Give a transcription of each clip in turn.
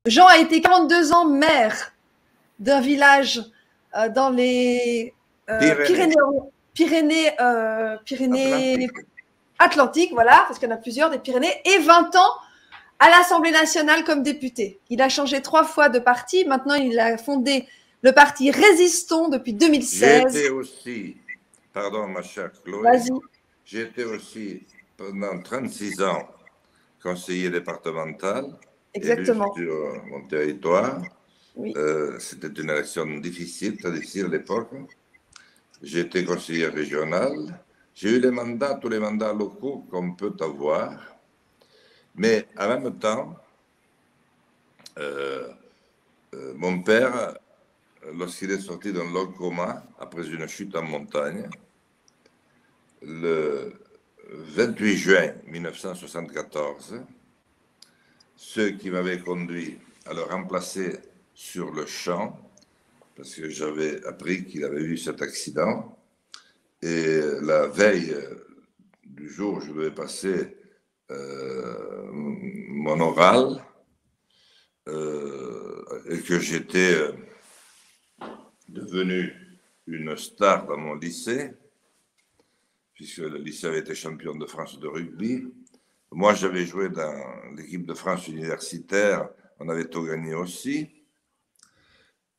Jean a été 42 ans maire d'un village dans les Pyrénées Atlantiques, voilà, parce qu'il y en a plusieurs, des Pyrénées, et 20 ans à l'Assemblée nationale comme député. Il a changé 3 fois de parti. Maintenant, il a fondé le parti Résistons depuis 2016. J'ai été aussi, pardon ma chère Chloé, j'ai été aussi pendant 36 ans conseiller départemental. Exactement. Élu sur mon territoire. Oui. C'était une élection difficile, très difficile à l'époque. J'ai été conseiller régional. J'ai eu tous les mandats locaux qu'on peut avoir. Mais en même temps, mon père, lorsqu'il est sorti d'un long coma, après une chute en montagne, le 28 juin 1974, ceux qui m'avaient conduit à le remplacer sur le champ, parce que j'avais appris qu'il avait eu cet accident, et la veille du jour où je devais passer mon oral, et que j'étais devenu une star dans mon lycée, puisque le lycée avait été champion de France de rugby. Moi, j'avais joué dans l'équipe de France universitaire, on avait tout gagné aussi,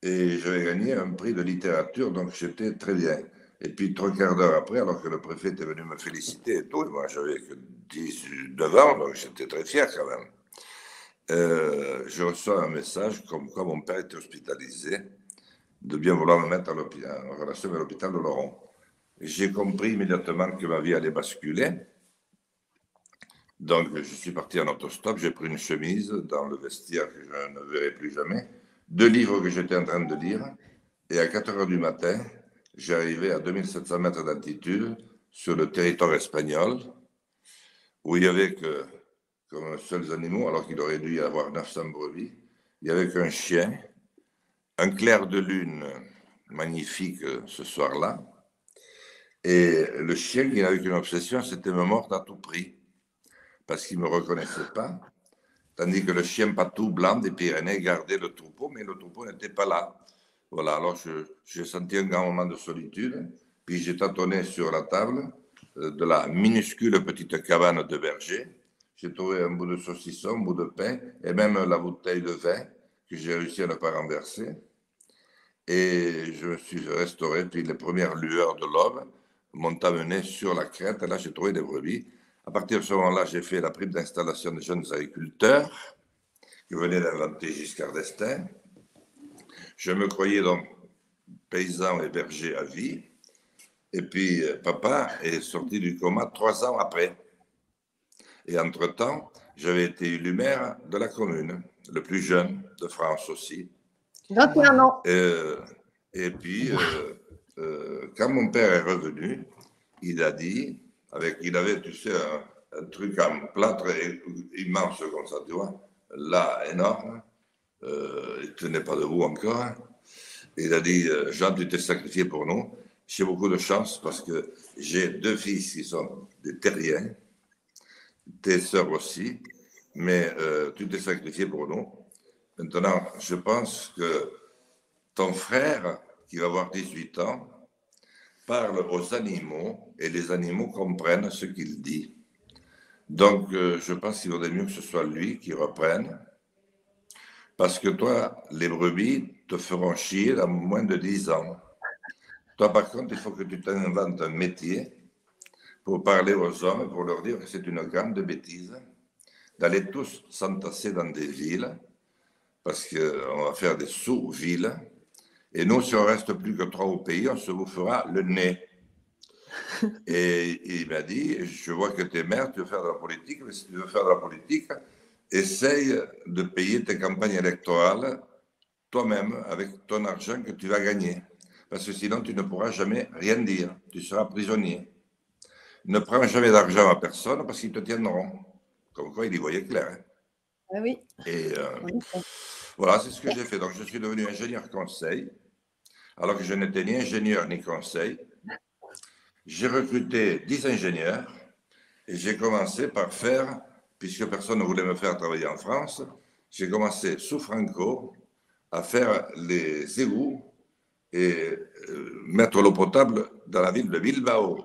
et j'avais gagné un prix de littérature, donc j'étais très bien. Et puis, 3/4 d'heure après, alors que le préfet était venu me féliciter et tout, et moi, j'avais que 19 ans, donc j'étais très fier quand même. Je reçois un message comme quoi mon père était hospitalisé, de bien vouloir me mettre en relation avec l'hôpital de Laurent. J'ai compris immédiatement que ma vie allait basculer. Donc, je suis parti en autostop, j'ai pris une chemise dans le vestiaire que je ne verrai plus jamais, 2 livres que j'étais en train de lire, et à 4 heures du matin, j'arrivais à 2700 mètres d'altitude sur le territoire espagnol, où il n'y avait que, comme seuls animaux, alors qu'il aurait dû y avoir 900 brebis, il n'y avait qu'un chien, un clair de lune magnifique ce soir-là, et le chien qui n'avait qu'une obsession, c'était me mordre à tout prix, parce qu'il ne me reconnaissait pas, tandis que le chien patou blanc des Pyrénées gardait le troupeau, mais le troupeau n'était pas là. Voilà, alors j'ai senti un grand moment de solitude, puis j'ai tâtonné sur la table de la minuscule petite cabane de berger. J'ai trouvé un bout de saucisson, un bout de pain, et même la bouteille de vin que j'ai réussi à ne pas renverser. Et je me suis restauré, puis les premières lueurs de l'aube m'ont amené sur la crête, et là j'ai trouvé des brebis. À partir de ce moment-là, j'ai fait la prime d'installation des jeunes agriculteurs que venait d'inventer Giscard d'Estaing. Je me croyais donc paysan et berger à vie. Et puis, papa est sorti du coma 3 ans après. Et entre-temps, j'avais été élu maire de la commune, le plus jeune de France aussi. 21 ans. Et puis, quand mon père est revenu, il a dit, il avait, tu sais, un truc en plâtre immense comme ça, tu vois, là, énorme. Il ne tenait pas debout encore. Il a dit, Jean, tu t'es sacrifié pour nous. J'ai beaucoup de chance parce que j'ai 2 fils qui sont des terriens, tes sœurs aussi, mais tu t'es sacrifié pour nous. Maintenant, je pense que ton frère, qui va avoir 18 ans, parle aux animaux et les animaux comprennent ce qu'il dit. Donc, je pense qu'il vaudrait mieux que ce soit lui qui reprenne. Parce que toi, les brebis te feront chier dans moins de 10 ans. Toi, par contre, il faut que tu t'inventes un métier pour parler aux hommes, pour leur dire que c'est une grande bêtise d'aller tous s'entasser dans des villes, parce qu'on va faire des sous-villes. Et nous, si on reste plus que 3 au pays, on se vous fera le nez. Et il m'a dit, je vois que tu es maire, tu veux faire de la politique, mais si tu veux faire de la politique, essaye de payer tes campagnes électorales toi-même avec ton argent que tu vas gagner. Parce que sinon, tu ne pourras jamais rien dire. Tu seras prisonnier. Ne prends jamais d'argent à personne parce qu'ils te tiendront. Comme quoi, il y voyait clair. Hein. Ah oui. Et voilà, c'est ce que j'ai fait. Donc, je suis devenu ingénieur conseil, alors que je n'étais ni ingénieur ni conseil. J'ai recruté 10 ingénieurs et j'ai commencé par faire, puisque personne ne voulait me faire travailler en France, j'ai commencé sous Franco à faire les égouts et mettre l'eau potable dans la ville de Bilbao.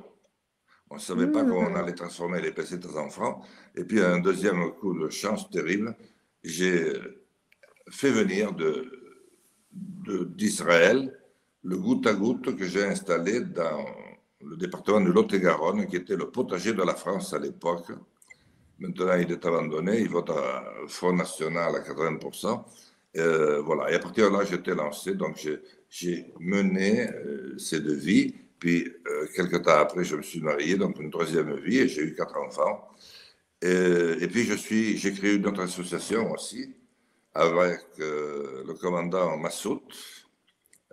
On ne savait pas qu'on allait transformer les pesetas en francs. Et puis, un deuxième coup de chance terrible, j'ai fait venir d'Israël le goutte à goutte que j'ai installé dans le département de Lot-et-Garonne, qui était le potager de la France à l'époque. Maintenant, il est abandonné, il vote à Front National à 80%. Voilà. Et à partir de là, j'étais lancé. Donc, j'ai mené ces 2 vies. Puis, quelques temps après, je me suis marié, donc une 3e vie, et j'ai eu 4 enfants. Et puis, j'ai créé une autre association aussi, avec le commandant Massoud,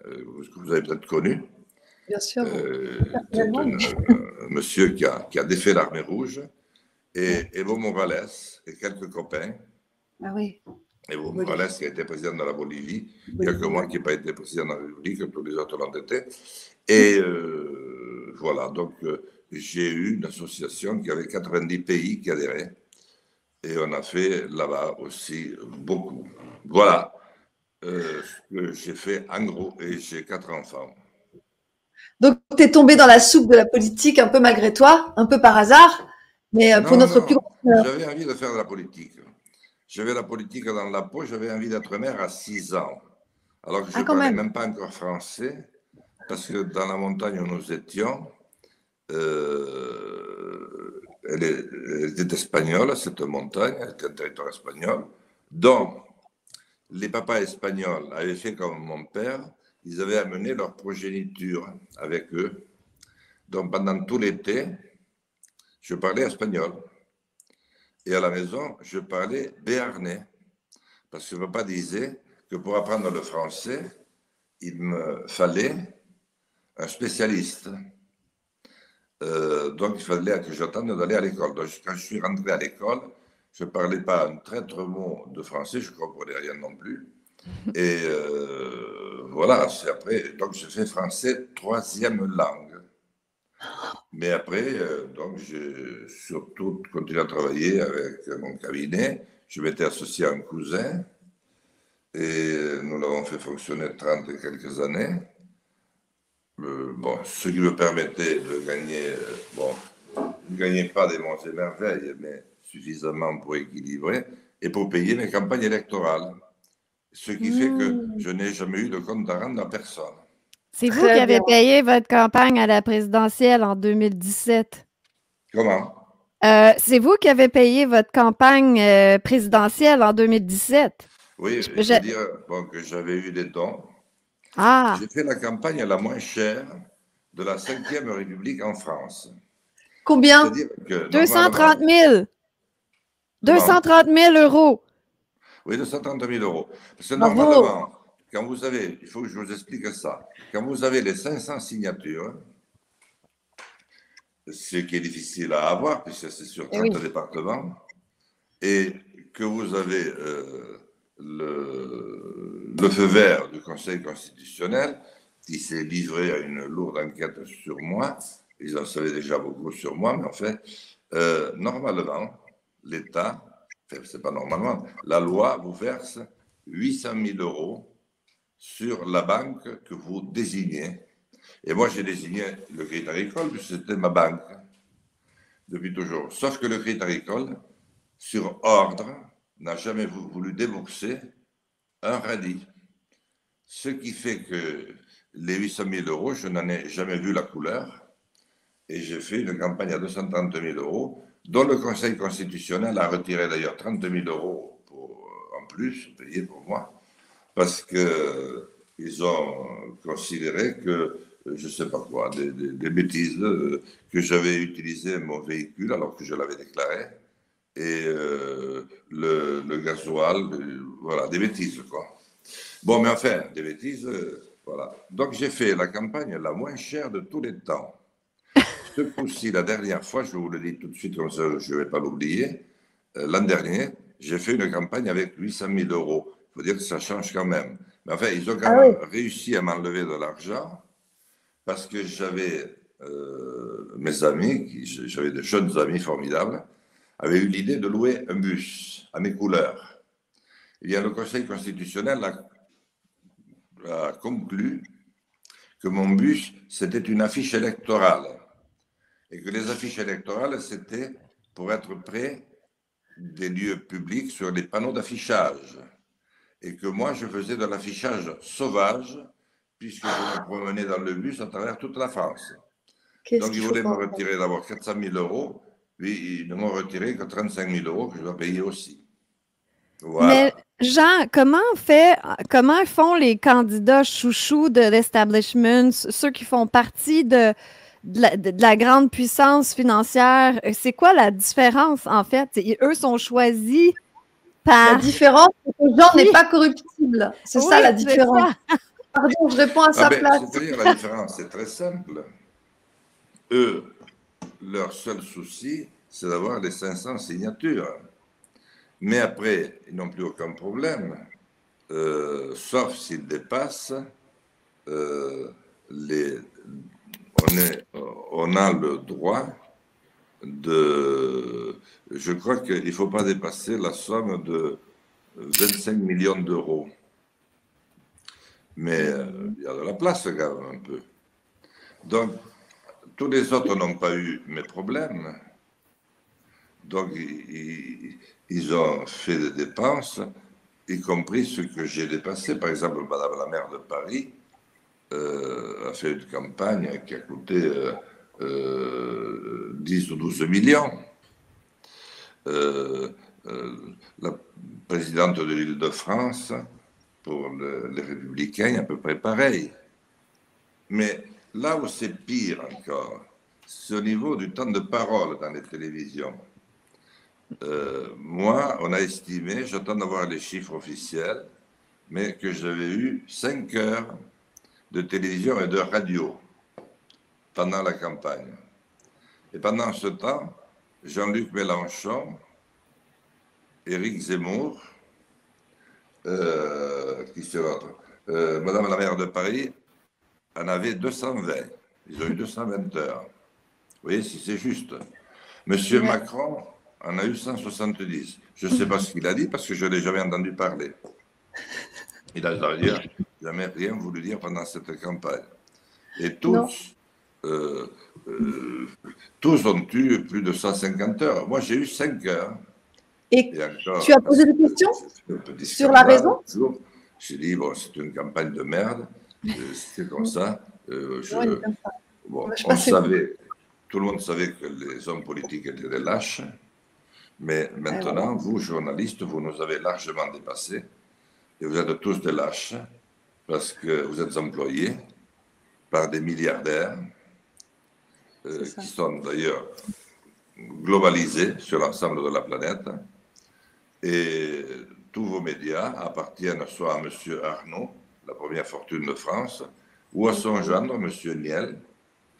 que vous avez peut-être connu. Bien sûr. C'est un monsieur qui a défait l'armée rouge, et Evo Morales, et quelques copains. Ah oui. Evo Morales, qui a été président de la Bolivie, il n'y a que moi qui n'ai pas été président de la République, comme tous les autres l'ont été. Et voilà, donc j'ai eu une association qui avait 90 pays qui adhéraient. Et on a fait là-bas aussi beaucoup. Voilà ce que j'ai fait en gros, et j'ai 4 enfants. Donc, tu es tombé dans la soupe de la politique un peu malgré toi, un peu par hasard, mais pour notre plus grand bonheur. J'avais envie de faire de la politique. J'avais la politique dans la peau, j'avais envie d'être maire à 6 ans. Alors que je ne parlais même pas encore français, parce que dans la montagne où nous étions, elle était espagnole, cette montagne, elle était un territoire espagnol. Donc, les papas espagnols avaient fait comme mon père, ils avaient amené leur progéniture avec eux. Donc, pendant tout l'été, je parlais espagnol. Et à la maison, je parlais béarnais. Parce que papa disait que pour apprendre le français, il me fallait un spécialiste. Donc, il fallait que j'attende d'aller à l'école. Donc, quand je suis rentré à l'école, je ne parlais pas un traître mot de français, je ne comprenais rien non plus. Et voilà, c'est après. Donc, j'ai fait français 3e langue. Mais après, donc, j'ai surtout continué à travailler avec mon cabinet. Je m'étais associé à un cousin et nous l'avons fait fonctionner 30 et quelques années. Bon, ce qui me permettait de gagner, bon, je ne gagnais pas des monts et merveilles, mais suffisamment pour équilibrer et pour payer mes campagnes électorales. Ce qui fait que je n'ai jamais eu de compte à rendre à personne. C'est vous qui avez payé votre campagne à la présidentielle en 2017. Comment? C'est vous qui avez payé votre campagne présidentielle en 2017. Oui, je veux dire bon, que j'avais eu des dons. Ah. J'ai fait la campagne la moins chère de la 5e République en France. Combien? Que 230 000. 230 000 euros. Oui, 230 000 euros. Parce que normalement, quand vous avez, il faut que je vous explique ça, quand vous avez les 500 signatures, ce qui est difficile à avoir, puisque c'est sur 30 départements, et que vous avez le feu vert du Conseil constitutionnel, qui s'est livré à une lourde enquête sur moi, ils en savaient déjà beaucoup sur moi, mais en fait, normalement, l'État, enfin, c'est pas normalement, la loi vous verse 800 000 euros sur la banque que vous désignez. Et moi, j'ai désigné le Crédit Agricole, puisque c'était ma banque, depuis toujours. Sauf que le Crédit Agricole, sur ordre, n'a jamais voulu débourser un radis. Ce qui fait que les 800 000 euros, je n'en ai jamais vu la couleur. Et j'ai fait une campagne à 230 000 euros, dont le Conseil constitutionnel a retiré d'ailleurs 30 000 euros en plus, payés pour moi, parce qu'ils ont considéré que, je ne sais pas quoi, des bêtises, que j'avais utilisé mon véhicule alors que je l'avais déclaré, et le gasoil, voilà, des bêtises, quoi. Bon, mais enfin, des bêtises, voilà. Donc j'ai fait la campagne la moins chère de tous les temps. Ce coup-ci, la dernière fois, je vous le dis tout de suite, comme ça je ne vais pas l'oublier, l'an dernier, j'ai fait une campagne avec 800 000 euros. Il faut dire que ça change quand même. Mais enfin, ils ont quand même réussi à m'enlever de l'argent parce que j'avais mes amis, j'avais de jeunes amis formidables, avaient eu l'idée de louer un bus à mes couleurs. eh bien, le Conseil constitutionnel a conclu que mon bus, c'était une affiche électorale. Et que les affiches électorales, c'était pour être près des lieux publics sur les panneaux d'affichage. Et que moi, je faisais de l'affichage sauvage, puisque je me promenais dans le bus à travers toute la France. Donc, ils voulaient me retirer d'abord 400 000 €, puis ils ne m'ont retiré que 35 000 € que je dois payer aussi. Voilà. Mais Jean, comment font les candidats chouchous de l'establishment, ceux qui font partie de la grande puissance financière? C'est quoi la différence, en fait? Eux sont choisis par... La différence, c'est que Jean n'est pas corruptible. C'est ça la différence. Pardon, je réponds à sa place. C'est-à-dire, la différence, c'est très simple. Eux, leur seul souci, c'est d'avoir les 500 signatures. Mais après, ils n'ont plus aucun problème, sauf s'ils dépassent on a le droit de... Je crois qu'il ne faut pas dépasser la somme de 25 millions d'euros. Mais il y a de la place quand même un peu. Donc, tous les autres n'ont pas eu mes problèmes. Donc, ils ont fait des dépenses, y compris ce que j'ai dépassé. Par exemple, Madame la maire de Paris a fait une campagne qui a coûté 10 ou 12 millions. La présidente de l'Île-de-France, pour les Républicains, à peu près pareil. Mais là où c'est pire encore, c'est au niveau du temps de parole dans les télévisions. Moi, on a estimé, j'attends d'avoir les chiffres officiels, mais que j'avais eu 5 heures de télévision et de radio pendant la campagne. Et pendant ce temps, Jean-Luc Mélenchon, Éric Zemmour, qui c'est l'autre, Madame la maire de Paris, en avait 220. Ils ont eu 220 heures. Vous voyez si c'est juste. Monsieur Macron en a eu 170. Je ne sais pas ce qu'il a dit parce que je ne l'ai jamais entendu parler. Il n'a jamais rien voulu dire pendant cette campagne. Et tous, tous ont eu plus de 150 heures. Moi, j'ai eu 5 heures. Et encore, tu as posé des questions sur la raison? J'ai dit, bon, c'est une campagne de merde. C'était comme ça. Bon, on savait, tout le monde savait que les hommes politiques étaient des lâches. Mais maintenant, vous, journalistes, vous nous avez largement dépassés. Et vous êtes tous des lâches, parce que vous êtes employés par des milliardaires, qui sont d'ailleurs globalisés sur l'ensemble de la planète. Et tous vos médias appartiennent soit à M. Arnaud, la première fortune de France, ou à son gendre, M. Niel,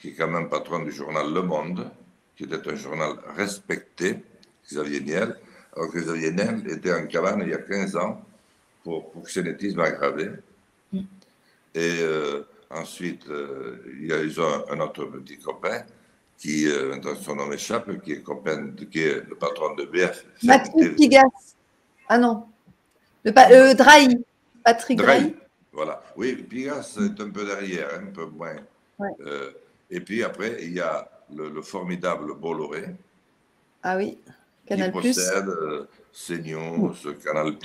qui est quand même patron du journal Le Monde, qui était un journal respecté, Xavier Niel, alors que Xavier Niel était en cabane il y a 15 ans pour proxénétisme aggravé. Et ensuite, ils ont un autre petit copain qui, maintenant son nom échappe, qui est le patron de BF. Patrick Pigas. Ah non. Drahi. Patrick Drahi. Voilà. Oui, Pigas est un peu derrière, un peu moins. Ouais. Et puis après, il y a le formidable Bolloré. Ah oui. Canal+. Qui possède CNews, Canal+.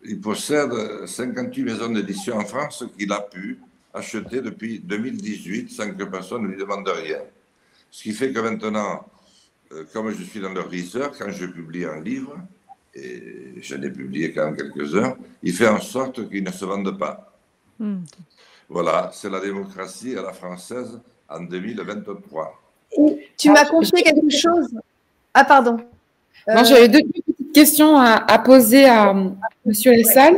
Il possède 58 maisons d'édition en France qu'il a pu acheter depuis 2018 sans que personne ne lui demande rien. Ce qui fait que maintenant, comme je suis dans leur viseur, quand je publie un livre, et j'en ai publié quand même quelques-uns, il fait en sorte qu'ils ne se vendent pas. Voilà, c'est la démocratie à la française en 2023. Tu m'as confié quelque chose. Ah, pardon. Non, j'avais deux petites questions à poser à M. Lessal.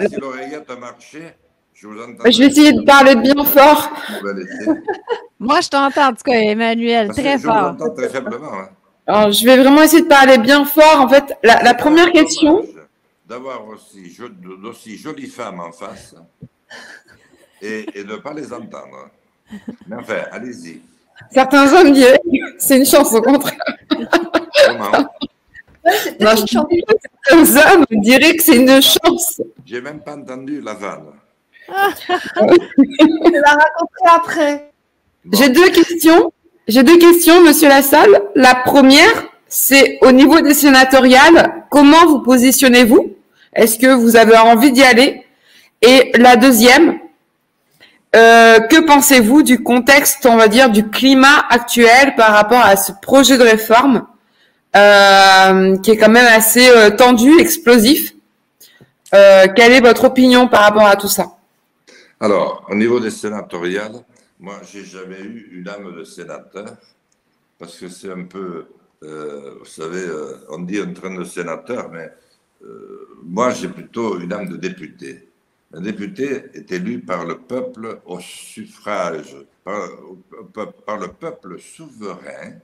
Si l'oreillette a marché, je vous entends. Je vais essayer de parler bien fort. Moi, je t'entends, en tout cas, Emmanuel, très fort. Je vous entends très faiblement. Hein. Alors, je vais vraiment essayer de parler bien fort. En fait, la première question... D'avoir d'aussi jolies femmes en face et de ne pas les entendre. Mais enfin, allez-y. Certains hommes diraient que c'est une chance, au contraire. Comment? Ouais, c'est Non, peut-être une chance. comme ça, on me dirait que c'est une chance. J'ai même pas entendu la vanne. Je la raconterai après. Bon. J'ai deux questions. Monsieur Lassalle. La première, c'est au niveau des sénatoriales, comment vous positionnez-vous? Est-ce que vous avez envie d'y aller? Et la deuxième, que pensez-vous du contexte, on va dire, du climat actuel par rapport à ce projet de réforme qui est quand même assez tendu, explosif? Quelle est votre opinion par rapport à tout ça? Alors, au niveau des sénatoriales, moi, j'ai jamais eu une âme de sénateur, parce que c'est un peu, vous savez, on dit un train de sénateur, mais moi, j'ai plutôt une âme de député. Un député est élu par le peuple au suffrage, par le peuple souverain,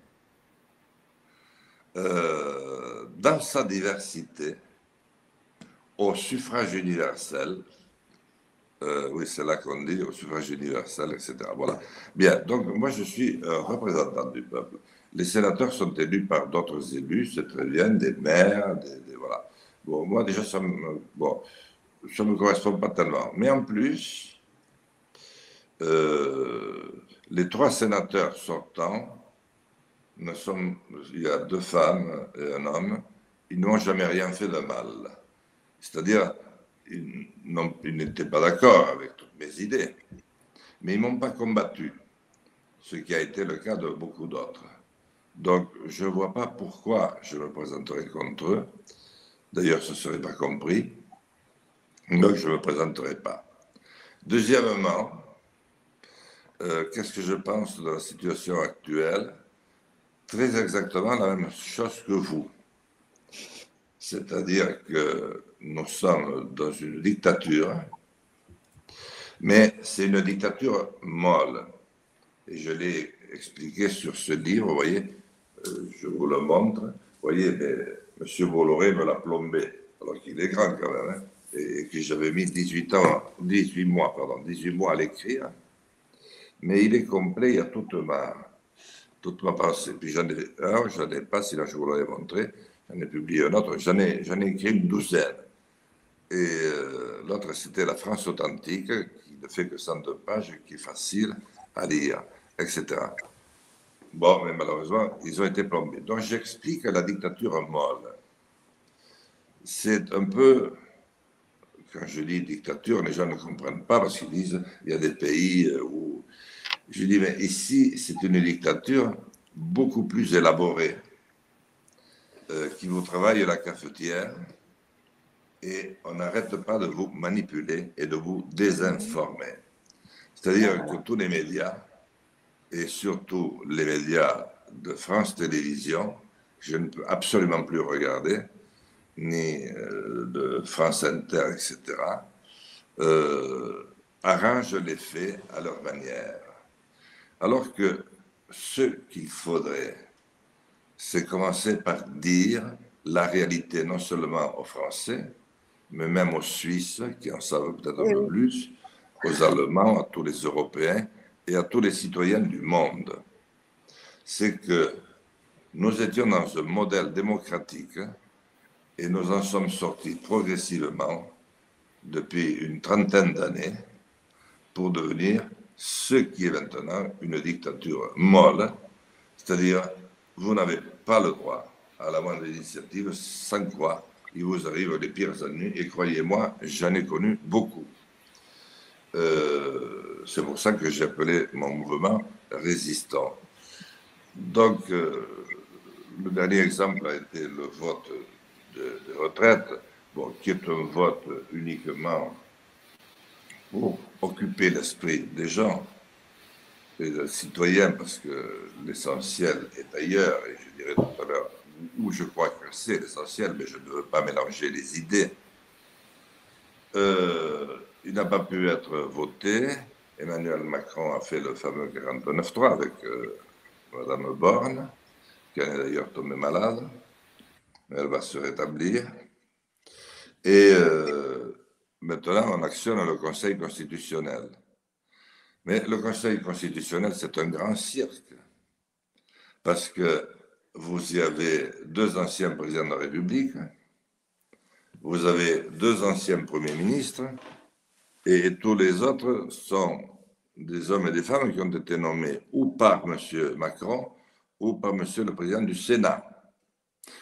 dans sa diversité, au suffrage universel. Oui, c'est là qu'on dit au suffrage universel, etc. Voilà. Bien, donc moi je suis représentant du peuple. Les sénateurs sont élus par d'autres élus, c'est très bien, des maires, voilà. Bon, moi déjà, ça me correspond pas tellement. Mais en plus, les trois sénateurs sortants, il y a 2 femmes et un homme, ils n'ont jamais rien fait de mal. C'est-à-dire, ils n'étaient pas d'accord avec toutes mes idées, mais ils ne m'ont pas combattu, ce qui a été le cas de beaucoup d'autres. Donc, je ne vois pas pourquoi je me présenterai contre eux. D'ailleurs, ce ne serait pas compris. Donc, je ne me présenterai pas. Deuxièmement, qu'est-ce que je pense de la situation actuelle? Très exactement la même chose que vous. C'est-à-dire que nous sommes dans une dictature, mais c'est une dictature molle. Et je l'ai expliqué sur ce livre, vous voyez, je vous le montre. Vous voyez, M. Bolloré me l'a plombé, alors qu'il est grand quand même, hein, et que j'avais mis 18 mois à l'écrire. Mais il est complet, il y a toute ma pensée. Puis j'en ai pas, sinon je vous l'avais montré. J'en ai publié un autre, j'en ai écrit une 12aine. Et l'autre, c'était La France authentique, qui ne fait que 102 pages, qui est facile à lire, etc. Bon, mais malheureusement, ils ont été plombés. Donc j'explique la dictature molle. C'est un peu, quand je dis dictature, les gens ne comprennent pas parce qu'ils disent il y a des pays où. Je dis, mais ici, c'est une dictature beaucoup plus élaborée. Qui vous travaille la cafetière et on n'arrête pas de vous manipuler et de vous désinformer. C'est-à-dire que tous les médias, et surtout les médias de France Télévisions, je ne peux absolument plus regarder, ni de France Inter, etc., arrangent les faits à leur manière. Alors que ce qu'il faudrait, c'est commencer par dire la réalité non seulement aux Français, mais même aux Suisses, qui en savent peut-être un peu plus, aux Allemands, à tous les Européens et à tous les citoyens du monde. C'est que nous étions dans un modèle démocratique et nous en sommes sortis progressivement depuis une trentaine d'années pour devenir ce qui est maintenant une dictature molle, c'est-à-dire vous n'avez pas le droit à la moindre initiative, sans quoi il vous arrive les pires ennuis, et croyez-moi, j'en ai connu beaucoup. C'est pour ça que j'ai appelé mon mouvement résistant. Donc, le dernier exemple a été le vote de retraite, bon, qui est un vote uniquement pour occuper l'esprit des gens, et des citoyens, parce que l'essentiel est ailleurs, et je dirais tout à l'heure où je crois que c'est l'essentiel, mais je ne veux pas mélanger les idées. Il n'a pas pu être voté. Emmanuel Macron a fait le fameux 49.3 avec Madame Borne, qui est d'ailleurs tombée malade, mais elle va se rétablir. Et maintenant, on actionne le Conseil constitutionnel. Mais le Conseil constitutionnel, c'est un grand cirque, parce que vous y avez 2 anciens présidents de la République, vous avez 2 anciens premiers ministres, et tous les autres sont des hommes et des femmes qui ont été nommés ou par M. Macron ou par M. le Président du Sénat.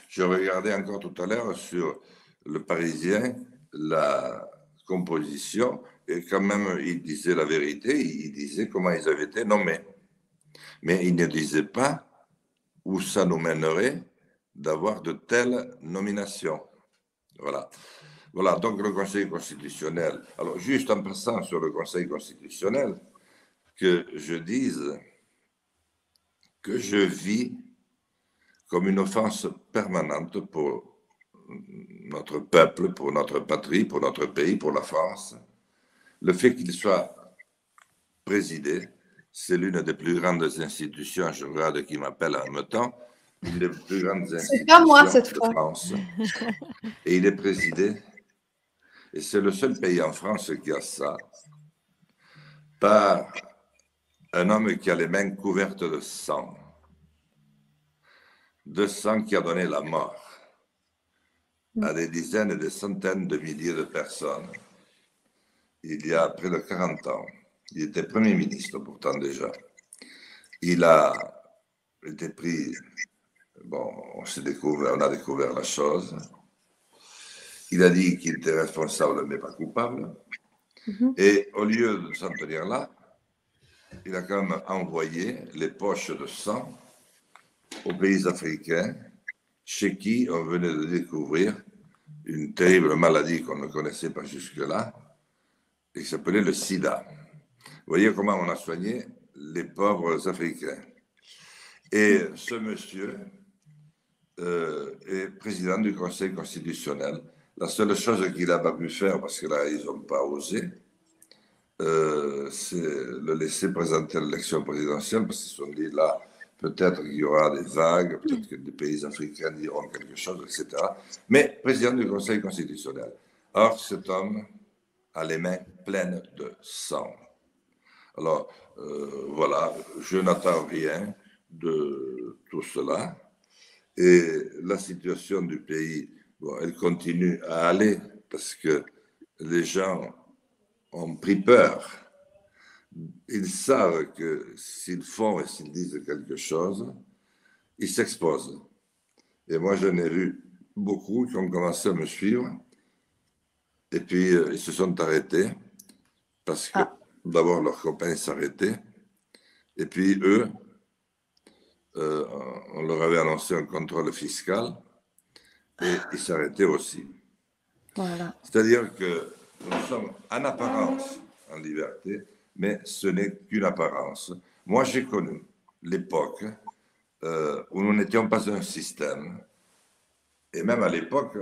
Je regardais encore tout à l'heure sur le Parisien la composition, et quand même, il disait la vérité, il disait comment ils avaient été nommés. Mais il ne disait pas où ça nous mènerait d'avoir de telles nominations. Voilà. Voilà, donc le Conseil constitutionnel. Alors, juste en passant sur le Conseil constitutionnel, que je dise que je vis comme une offense permanente pour notre peuple, pour notre patrie, pour notre pays, pour la France. Le fait qu'il soit présidé, c'est l'une des plus grandes institutions, je regarde qui m'appelle en même temps, une des plus grandes institutions de France. Et il est présidé, et c'est le seul pays en France qui a ça, par un homme qui a les mains couvertes de sang qui a donné la mort à des dizaines et des centaines de milliers de personnes il y a près de 40 ans. Il était Premier ministre pourtant déjà. Il a été pris, bon, on a découvert la chose. Il a dit qu'il était responsable mais pas coupable. Et au lieu de s'en tenir là, il a quand même envoyé les poches de sang aux pays africains, chez qui on venait de découvrir une terrible maladie qu'on ne connaissait pas jusque-là, et qui s'appelait le sida. Vous voyez comment on a soigné les pauvres Africains. Et ce monsieur est président du Conseil constitutionnel. La seule chose qu'il n'a pas pu faire, parce que là, ils n'ont pas osé, c'est le laisser présenter l'élection présidentielle, parce qu'ils se sont dit, là, peut-être qu'il y aura des vagues, peut-être que des pays africains diront quelque chose, etc. Mais président du Conseil constitutionnel. Or, cet homme a les mains pleines de sang. Alors, voilà, je n'attends rien de tout cela. Et la situation du pays, bon, elle continue à aller parce que les gens ont pris peur. Ils savent que s'ils font et s'ils disent quelque chose, ils s'exposent. Et moi, j'en ai vu beaucoup qui ont commencé à me suivre. Et puis, ils se sont arrêtés parce que d'abord, leurs copains s'arrêtaient. Et puis, eux, on leur avait annoncé un contrôle fiscal et ils s'arrêtaient aussi. Voilà. C'est-à-dire que nous sommes en apparence en liberté, mais ce n'est qu'une apparence. Moi, j'ai connu l'époque où nous n'étions pas un système. Et même à l'époque,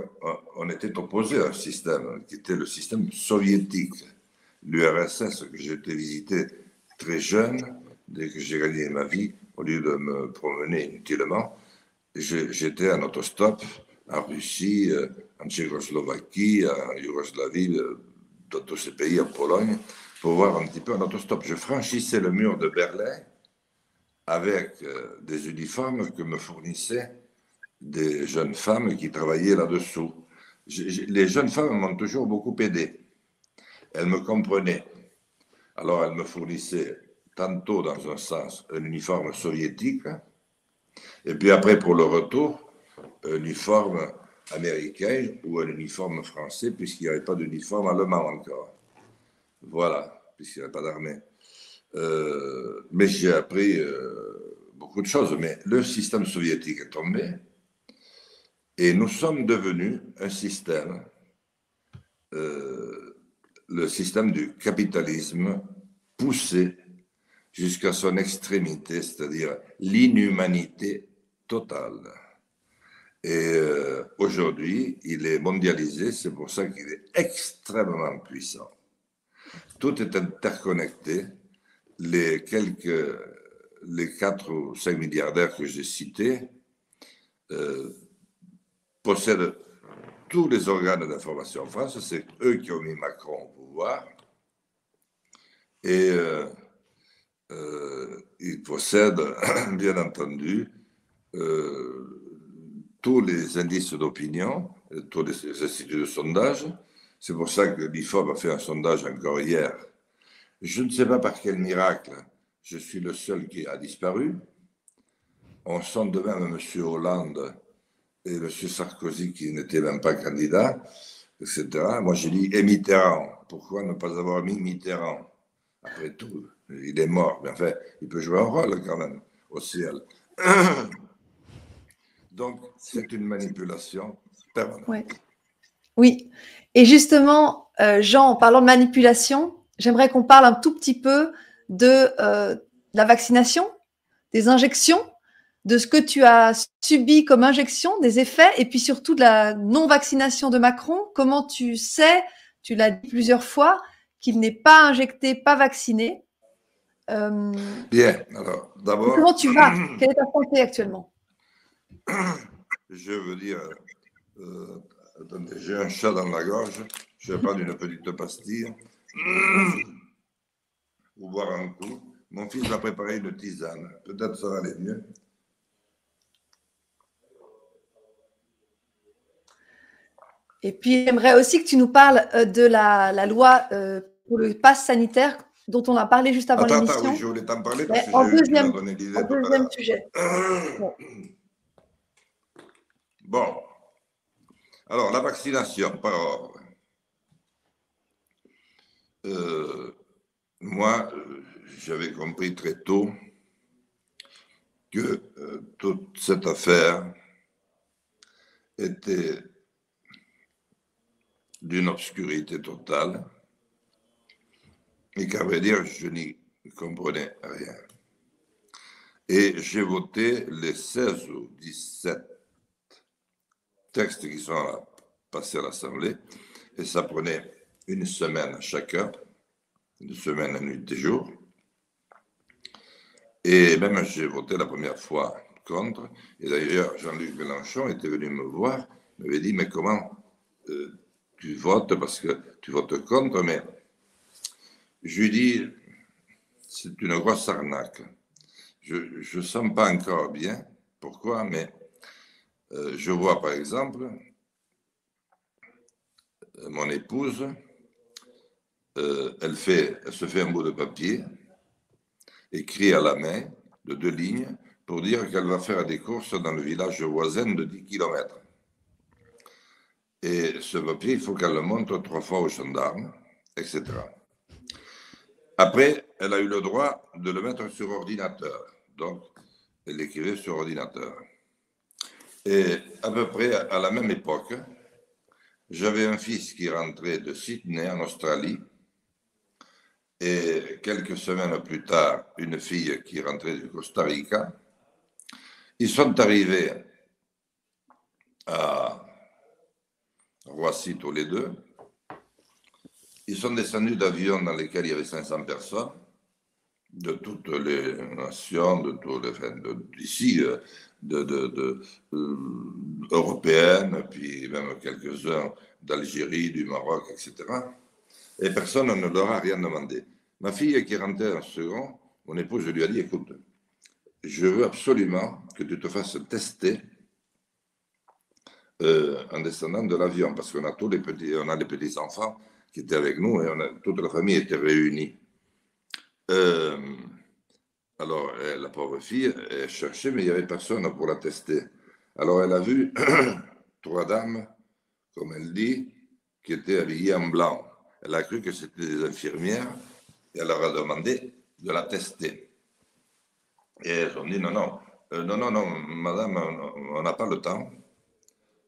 on était opposé à un système qui était le système soviétique. L'URSS, que j'ai été visiter très jeune, dès que j'ai gagné ma vie, au lieu de me promener inutilement, j'étais en autostop en Russie, en Tchécoslovaquie, en Yougoslavie, dans tous ces pays, en Pologne, pour voir un petit peu en autostop. Je franchissais le mur de Berlin avec des uniformes que me fournissaient des jeunes femmes qui travaillaient là-dessous. Les jeunes femmes m'ont toujours beaucoup aidé. Elles me comprenaient. Alors elles me fournissaient tantôt dans un sens un uniforme soviétique, et puis après pour le retour, un uniforme américain ou un uniforme français, puisqu'il n'y avait pas d'uniforme allemand encore. Voilà, puisqu'il n'y avait pas d'armée. Mais j'ai appris beaucoup de choses. Mais le système soviétique est tombé et nous sommes devenus un système, le système du capitalisme poussé jusqu'à son extrémité, c'est-à-dire l'inhumanité totale. Et aujourd'hui, il est mondialisé, c'est pour ça qu'il est extrêmement puissant. Tout est interconnecté. Les 4 ou 5 milliardaires que j'ai cités possèdent tous les organes d'information en France. C'est eux qui ont mis Macron au pouvoir. Et ils possèdent, bien entendu, tous les indices d'opinion, tous les instituts de sondage. C'est pour ça que l'IFOP a fait un sondage encore hier. Je ne sais pas par quel miracle, je suis le seul qui a disparu. On sonde même M. Hollande et M. Sarkozy qui n'étaient même pas candidats, etc. Moi, j'ai dit, et Mitterrand. Pourquoi ne pas avoir mis Mitterrand? Après tout, il est mort, mais enfin, il peut jouer un rôle quand même au ciel. Donc, c'est une manipulation permanente. Ouais. Oui. Et justement, Jean, en parlant de manipulation, j'aimerais qu'on parle un tout petit peu de la vaccination, des injections, de ce que tu as subi comme injection, des effets, et puis surtout de la non-vaccination de Macron. Comment tu sais, tu l'as dit plusieurs fois, qu'il n'est pas injecté, pas vacciné. Bien, alors d'abord... Comment tu vas? Quelle est ta santé actuellement? Je veux dire, attendez, j'ai un chat dans la gorge, je vais prendre une petite pastille ou boire un coup. Mon fils va préparer une tisane, peut-être ça va aller mieux. Et puis, j'aimerais aussi que tu nous parles de la loi pour le pass sanitaire dont on a parlé juste avant l'émission. Attends, oui, je voulais t'en parler parce que En j'ai deuxième, donné l'idée. en deuxième sujet. Bon. Alors, la vaccination, par ordre. Moi, j'avais compris très tôt que toute cette affaire était d'une obscurité totale et qu'à vrai dire, je n'y comprenais rien. Et j'ai voté les 16 ou 17 textes qui sont passés à l'Assemblée et ça prenait une semaine chacun, une semaine, une nuit et jour. Et même j'ai voté la première fois contre. Et d'ailleurs, Jean-Luc Mélenchon était venu me voir, m'avait dit, mais comment tu votes, parce que tu votes contre, mais je lui dis, c'est une grosse arnaque. Je ne sens pas encore bien pourquoi, mais je vois par exemple mon épouse, elle se fait un bout de papier, écrit à la main, de 2 lignes, pour dire qu'elle va faire des courses dans le village voisin de 10 km. Et ce papier, il faut qu'elle le montre 3 fois aux gendarmes, etc. Après, elle a eu le droit de le mettre sur ordinateur. Donc, elle l'écrivait sur ordinateur. Et à peu près à la même époque, j'avais un fils qui rentrait de Sydney, en Australie, et quelques semaines plus tard, une fille qui rentrait du Costa Rica. Ils sont arrivés à Roissy tous les deux. Ils sont descendus d'avions dans lesquels il y avait 500 personnes, de toutes les nations, d'ici, européennes, puis même quelques-uns d'Algérie, du Maroc, etc. Et personne ne leur a rien demandé. Ma fille qui rentrait en second, mon épouse, je lui ai dit, écoute, je veux absolument que tu te fasses tester en descendant de l'avion, parce qu'on a tous les petits-enfants qui étaient avec nous et toute la famille était réunie. Alors, la pauvre fille, elle cherchait, mais il n'y avait personne pour la tester. Alors, elle a vu 3 dames, comme elle dit, qui étaient habillées en blanc. Elle a cru que c'était des infirmières et elle leur a demandé de la tester. Et elles ont dit non, madame, on n'a pas le temps.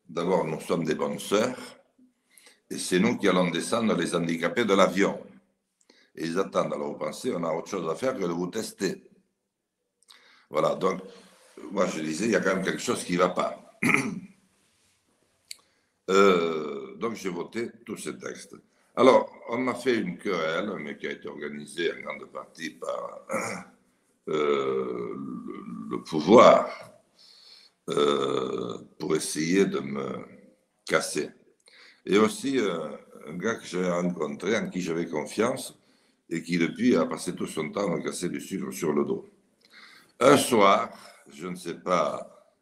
D'abord, nous sommes des bonnes sœurs et c'est nous qui allons descendre les handicapés de l'avion. Et ils attendent. Alors, vous pensez, on a autre chose à faire que de vous tester. Voilà, donc, moi je disais, il y a quand même quelque chose qui ne va pas. Donc, j'ai voté tous ces textes. Alors, on m'a fait une querelle, mais qui a été organisée en grande partie par le pouvoir pour essayer de me casser. Et aussi, un gars que j'avais rencontré, en qui j'avais confiance, et qui depuis a passé tout son temps à me casser du sucre sur le dos. Un soir, je ne sais pas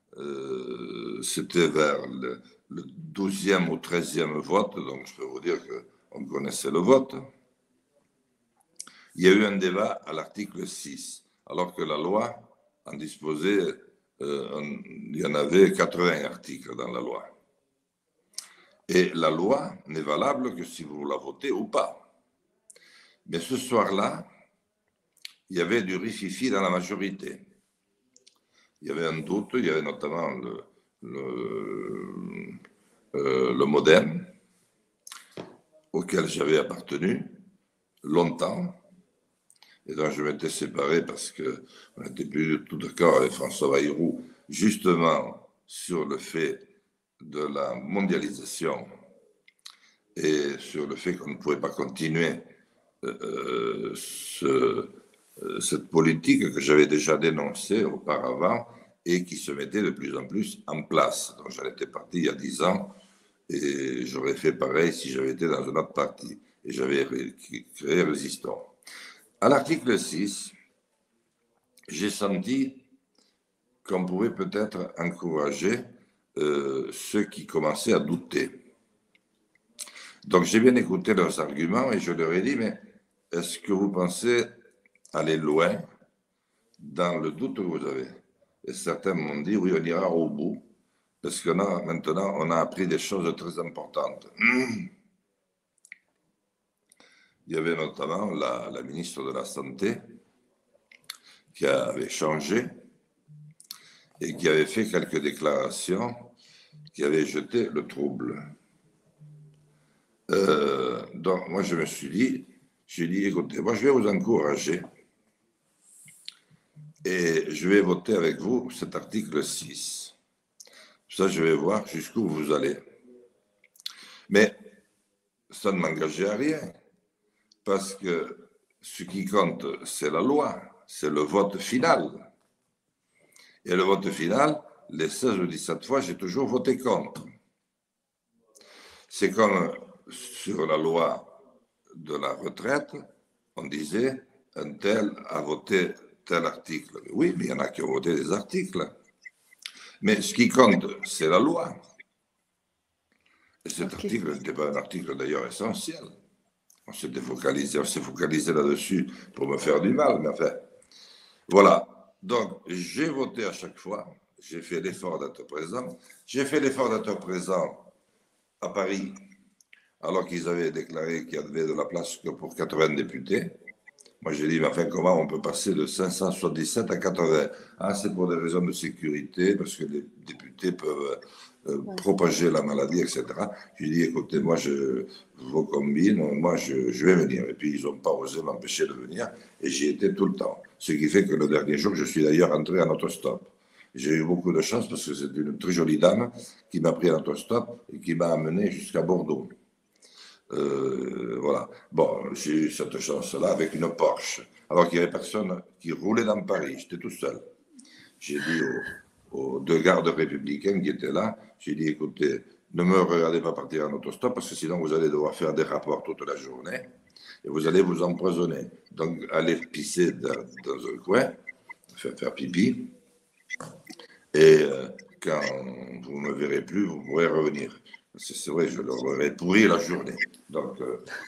c'était vers le 12e ou 13e vote, donc je peux vous dire qu'on connaissait le vote. Il y a eu un débat à l'article 6, alors que la loi en disposait, il y en avait 80 articles dans la loi. Et la loi n'est valable que si vous la votez ou pas. Mais ce soir-là, il y avait du rififi dans la majorité. Il y avait un doute, il y avait notamment le MoDem, auquel j'avais appartenu longtemps, et dont je m'étais séparé parce qu'on n'était plus du tout d'accord avec François Bayrou, justement sur le fait de la mondialisation et sur le fait qu'on ne pouvait pas continuer cette politique que j'avais déjà dénoncée auparavant et qui se mettait de plus en plus en place. Donc j'en étais parti il y a 10 ans et j'aurais fait pareil si j'avais été dans un autre parti. Et j'avais créé Résistons. À l'article 6, j'ai senti qu'on pouvait peut-être encourager ceux qui commençaient à douter. Donc j'ai bien écouté leurs arguments et je leur ai dit, mais est-ce que vous pensez aller loin dans le doute que vous avez? Et certains m'ont dit, oui, on ira au bout, parce que maintenant, on a appris des choses très importantes. Il y avait notamment la ministre de la Santé qui avait changé et qui avait fait quelques déclarations qui avaient jeté le trouble. Donc, moi, je me suis dit, écoutez, moi, je vais vous encourager et je vais voter avec vous cet article 6. Ça, je vais voir jusqu'où vous allez. Mais ça ne m'engageait à rien, parce que ce qui compte, c'est la loi, c'est le vote final. Et le vote final, les 16 ou 17 fois, j'ai toujours voté contre. C'est comme sur la loi de la retraite, on disait, un tel a voté tel article. Oui, mais il y en a qui ont voté des articles. Mais ce qui compte, c'est la loi. Et cet article n'était pas un article d'ailleurs essentiel. On s'est focalisé là-dessus pour me faire du mal, mais enfin, voilà. Donc, j'ai voté à chaque fois. J'ai fait l'effort d'être présent. J'ai fait l'effort d'être présent à Paris, alors qu'ils avaient déclaré qu'il y avait de la place que pour 80 députés. Moi, j'ai dit, mais enfin, comment on peut passer de 577 à 80? Ah, c'est pour des raisons de sécurité, parce que les députés peuvent propager la maladie, etc. J'ai dit, écoutez, moi, je vous combine, moi, je vais venir. Et puis, ils n'ont pas osé m'empêcher de venir, et j'y étais tout le temps. Ce qui fait que le dernier jour, je suis d'ailleurs entré en autostop. J'ai eu beaucoup de chance, parce que c'est une très jolie dame qui m'a pris en autostop et qui m'a amené jusqu'à Bordeaux. Voilà. Bon, j'ai eu cette chance-là avec une Porsche, alors qu'il n'y avait personne qui roulait dans Paris. J'étais tout seul. J'ai dit aux deux gardes républicains qui étaient là, j'ai dit, écoutez, ne me regardez pas partir en autostop, parce que sinon vous allez devoir faire des rapports toute la journée et vous allez vous empoisonner. Donc, allez pisser dans un coin, faire pipi, et quand vous ne me verrez plus, vous pourrez revenir. C'est vrai, je leur aurais pourri la journée. Donc,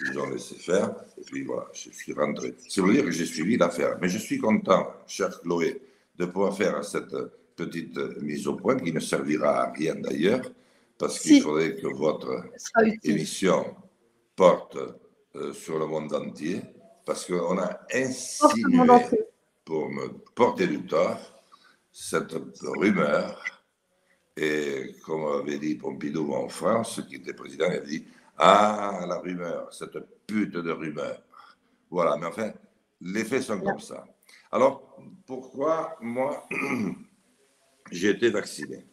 ils ont laissé faire. Et puis voilà, je suis rentré. C'est vous dire que j'ai suivi l'affaire. Mais je suis content, chère Chloé, de pouvoir faire cette petite mise au point qui ne servira à rien d'ailleurs, parce qu'il faudrait que votre émission porte sur le monde entier, parce qu'on a insinué, pour me porter du tort, cette rumeur. Et comme avait dit Pompidou en France, qui était président, il a dit « Ah, la rumeur, cette pute de rumeur ». Voilà, mais enfin, les faits sont comme ça. Alors, pourquoi moi, j'ai été vacciné?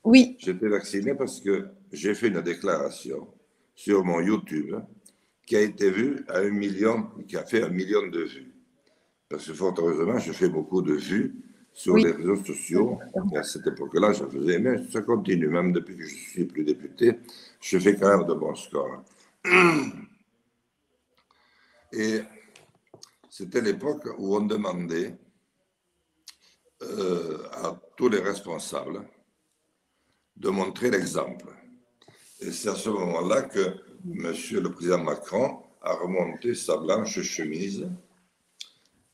Oui. J'ai été vacciné parce que j'ai fait une déclaration sur mon YouTube qui a été vue à 1 million, qui a fait 1 million de vues. Parce que fort heureusement, je fais beaucoup de vues sur les réseaux sociaux. Et à cette époque-là, je faisais, mais ça continue, même depuis que je ne suis plus député, je fais quand même de bons scores. Et c'était l'époque où on demandait à tous les responsables de montrer l'exemple. Et c'est à ce moment-là que Monsieur le Président Macron a remonté sa blanche chemise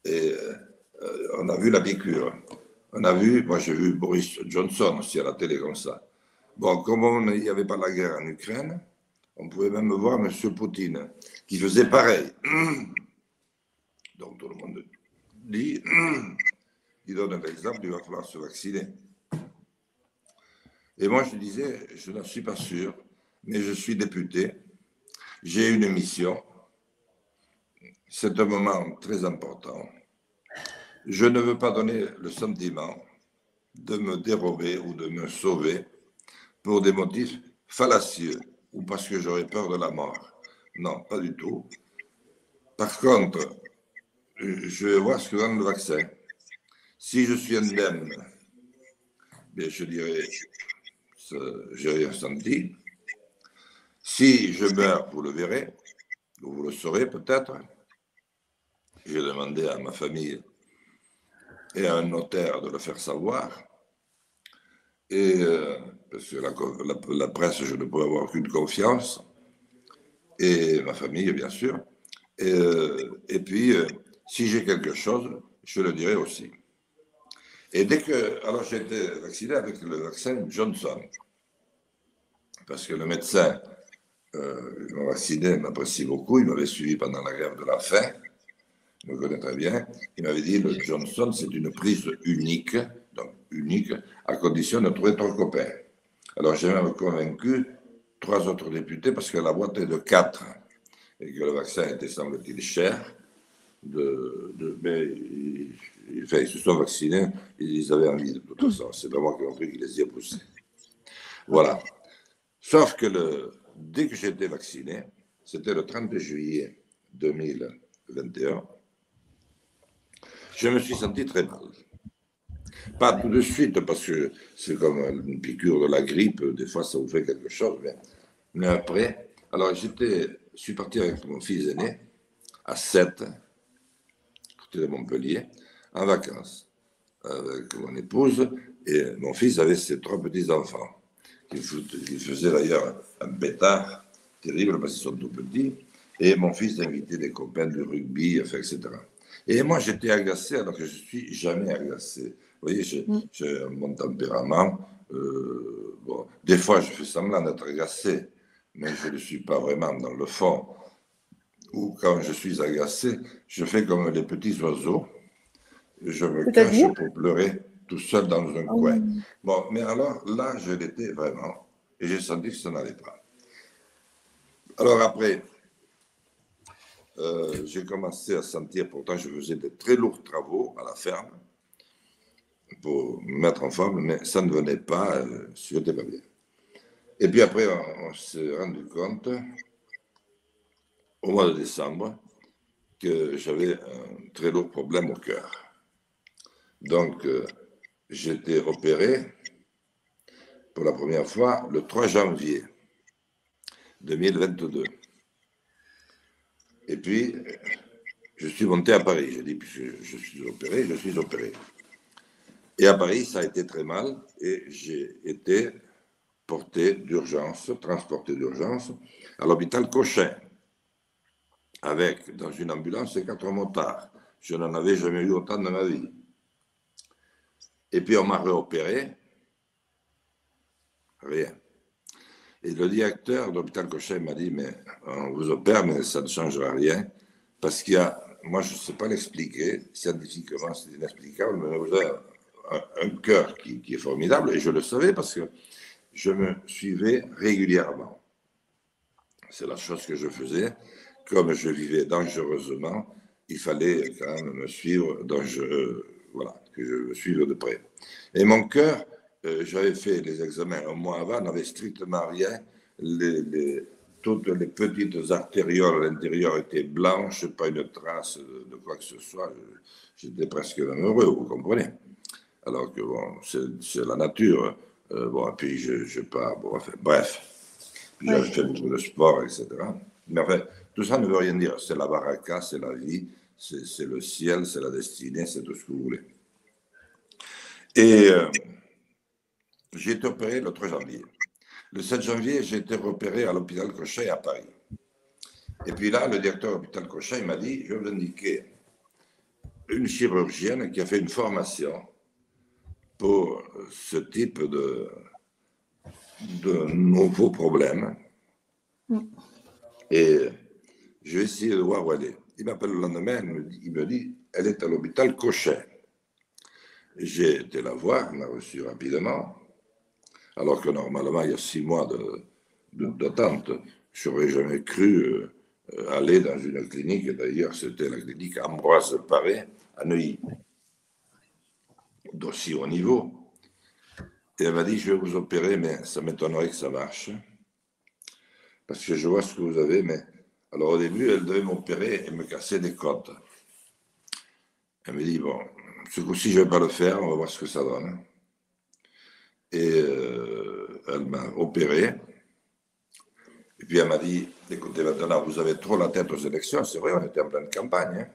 et on a vu la piqûre. On a vu, moi j'ai vu Boris Johnson aussi à la télé comme ça. Bon, comme il n'y avait pas la guerre en Ukraine, on pouvait même voir M. Poutine qui faisait pareil. Donc tout le monde dit, il donne un exemple, il va falloir se vacciner. Et moi je disais, je n'en suis pas sûr, mais je suis député, j'ai une mission, c'est un moment très important. Je ne veux pas donner le sentiment de me dérober ou de me sauver pour des motifs fallacieux ou parce que j'aurais peur de la mort. Non, pas du tout. Par contre, je vais voir ce que donne le vaccin. Si je suis indemne, bien, je dirais, j'ai rien senti. Si je meurs, vous le verrez, ou vous le saurez peut-être. J'ai demandé à ma famille et à un notaire de le faire savoir. Et parce que la presse, je ne peux avoir aucune confiance. Et ma famille, bien sûr. Et puis, si j'ai quelque chose, je le dirai aussi. Et dès que... Alors, j'ai été vacciné avec le vaccin Johnson. Parce que le médecin qui m'a vacciné m'apprécie beaucoup. Il m'avait suivi pendant la grève de la faim. Il me connaît très bien. Il m'avait dit, le Johnson, c'est une prise unique, donc unique, à condition de trouver ton copain. Alors, j'ai même convaincu 3 autres députés parce que la boîte est de 4 et que le vaccin était, semble-t-il, cher. Mais ils se sont vaccinés, ils avaient envie de toute façon. C'est pas moi qui ai compris qu'ils les y a poussés. Voilà. Sauf que dès que j'ai été vacciné, c'était le 30 juillet 2021, je me suis senti très mal. Pas tout de suite, parce que c'est comme une piqûre de la grippe, des fois ça vous fait quelque chose, mais après, alors je suis parti avec mon fils aîné à Sète, côté de Montpellier, en vacances, avec mon épouse, et mon fils avait ses 3 petits-enfants, qui faisaient d'ailleurs un bêtard terrible parce qu'ils sont tout petits, et mon fils invitait des copains du rugby, etc. Et moi, j'étais agacé alors que je ne suis jamais agacé. Vous voyez, j'ai un bon tempérament. Bon, des fois, je fais semblant d'être agacé, mais je ne le suis pas vraiment dans le fond. Ou quand je suis agacé, je fais comme les petits oiseaux. Je me cache pour pleurer tout seul dans un coin. Bon, mais alors là, je l'étais vraiment. Et j'ai senti que ça n'allait pas. Alors après... j'ai commencé à sentir, pourtant je faisais de très lourds travaux à la ferme pour me mettre en forme, mais ça ne venait pas, je n'étais pas bien. Et puis après, on s'est rendu compte, au mois de décembre, que j'avais un très lourd problème au cœur. Donc, j'ai été opéré pour la première fois le 3 janvier 2022. Et puis, je suis monté à Paris. J'ai dit, puisque je suis opéré, je suis opéré. Et à Paris, ça a été très mal. Et j'ai été porté d'urgence, transporté d'urgence, à l'hôpital Cochin, avec, dans une ambulance, 4 motards. Je n'en avais jamais eu autant de ma vie. Et puis, on m'a réopéré. Rien. Et le directeur de l'hôpital Cochin m'a dit, mais on vous opère, mais ça ne changera rien, parce qu'il y a, moi je ne sais pas l'expliquer, scientifiquement c'est inexplicable, mais vous avez un cœur qui est formidable, et je le savais parce que je me suivais régulièrement. C'est la chose que je faisais. Comme je vivais dangereusement, il fallait quand même me suivre, voilà, que je me suive de près. Et mon cœur, j'avais fait les examens un mois avant, n'avait strictement rien. Toutes les petites artérioles à l'intérieur étaient blanches, pas une trace de quoi que ce soit. J'étais presque heureux, vous comprenez. Alors que bon, c'est la nature. Bon, puis je pars, bon, enfin, bref. Puis j'ai fait beaucoup de sport, etc. Mais enfin, tout ça ne veut rien dire. C'est la baraka, c'est la vie, c'est le ciel, c'est la destinée, c'est tout ce que vous voulez. Et j'ai été opéré le 3 janvier. Le 7 janvier, j'ai été repéré à l'hôpital Cochet à Paris. Et puis là, le directeur de l'hôpital Cochet, il m'a dit, je vais vous indiquer une chirurgienne qui a fait une formation pour ce type de nouveaux problèmes. Et je vais essayer de voir où elle est. Il m'appelle le lendemain, il me dit, elle est à l'hôpital Cochet. J'ai été la voir, elle m'a reçu rapidement, alors que normalement, il y a 6 mois d'attente, je n'aurais jamais cru aller dans une clinique, d'ailleurs, c'était la clinique Ambroise Paré à Neuilly, d'aussi haut niveau. Et elle m'a dit, je vais vous opérer, mais ça m'étonnerait que ça marche, parce que je vois ce que vous avez, mais... Alors au début, elle devait m'opérer et me casser des côtes. Elle me dit, bon, ce coup-ci, je ne vais pas le faire, on va voir ce que ça donne. Et elle m'a opéré. Et puis elle m'a dit, écoutez, maintenant, vous avez trop la tête aux élections. C'est vrai, on était en pleine campagne.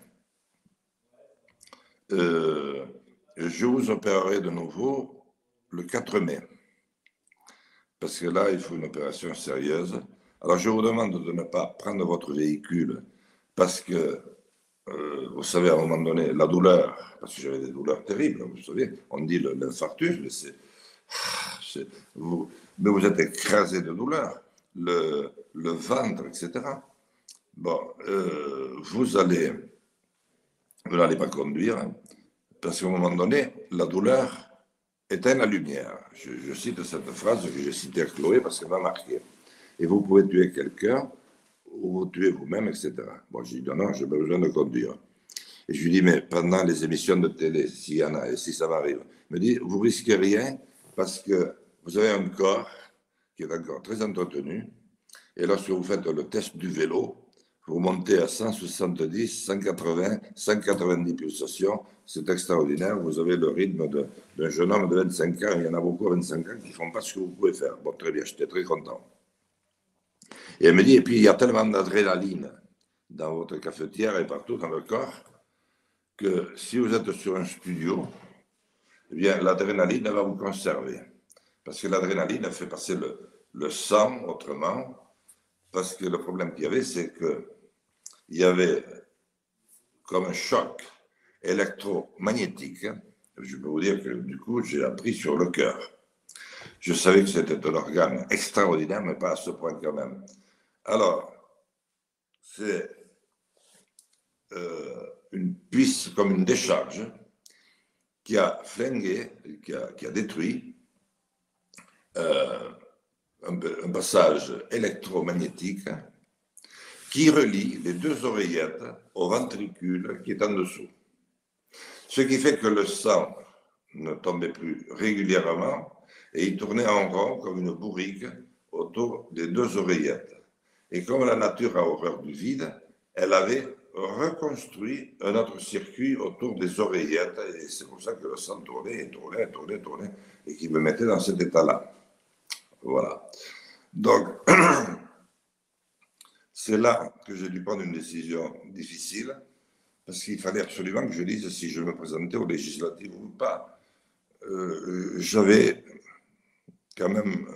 Je vous opérerai de nouveau le 4 mai. Parce que là, il faut une opération sérieuse. Alors, je vous demande de ne pas prendre votre véhicule parce que, vous savez, à un moment donné, la douleur, parce que j'avais des douleurs terribles, vous savez, on dit l'infarctus, mais vous êtes écrasé de douleur, le ventre, etc. Bon, vous n'allez pas conduire, hein, parce qu'à un moment donné, la douleur éteint la lumière. Je cite cette phrase que j'ai citée à Chloé parce qu'elle m'a marqué. Et vous pouvez tuer quelqu'un ou vous tuer vous-même, etc. Bon, j'ai dit non, j'ai pas besoin de conduire. Et je lui dis, mais pendant les émissions de télé, s'il y en a et si ça m'arrive, il me dit, vous risquez rien parce que vous avez un corps qui est encore très entretenu. Et lorsque vous faites le test du vélo, vous montez à 170, 180, 190 pulsations. C'est extraordinaire. Vous avez le rythme d'un jeune homme de 25 ans. Il y en a beaucoup à 25 ans qui ne font pas ce que vous pouvez faire. Bon, très bien, j'étais très content. Et elle me dit, et puis il y a tellement d'adrénaline dans votre cafetière et partout dans le corps que si vous êtes sur un studio, eh bien l'adrénaline va vous conserver. Parce que l'adrénaline fait passer le sang autrement. Parce que le problème qu'il y avait, c'est qu'il y avait comme un choc électromagnétique. Je peux vous dire que du coup, j'ai appris sur le cœur. Je savais que c'était un organe extraordinaire, mais pas à ce point quand même. Alors, c'est une puisse comme une décharge qui a flingué, qui a détruit un passage électromagnétique qui relie les 2 oreillettes au ventricule qui est en dessous. Ce qui fait que le sang ne tombait plus régulièrement et il tournait en rond comme une bourrique autour des 2 oreillettes. Et comme la nature a horreur du vide, elle avait reconstruit un autre circuit autour des oreillettes et c'est pour ça que le sang tournait, et qui me mettait dans cet état-là. Voilà. Donc, c'est là que j'ai dû prendre une décision difficile parce qu'il fallait absolument que je dise si je me présentais aux législatives ou pas. J'avais quand même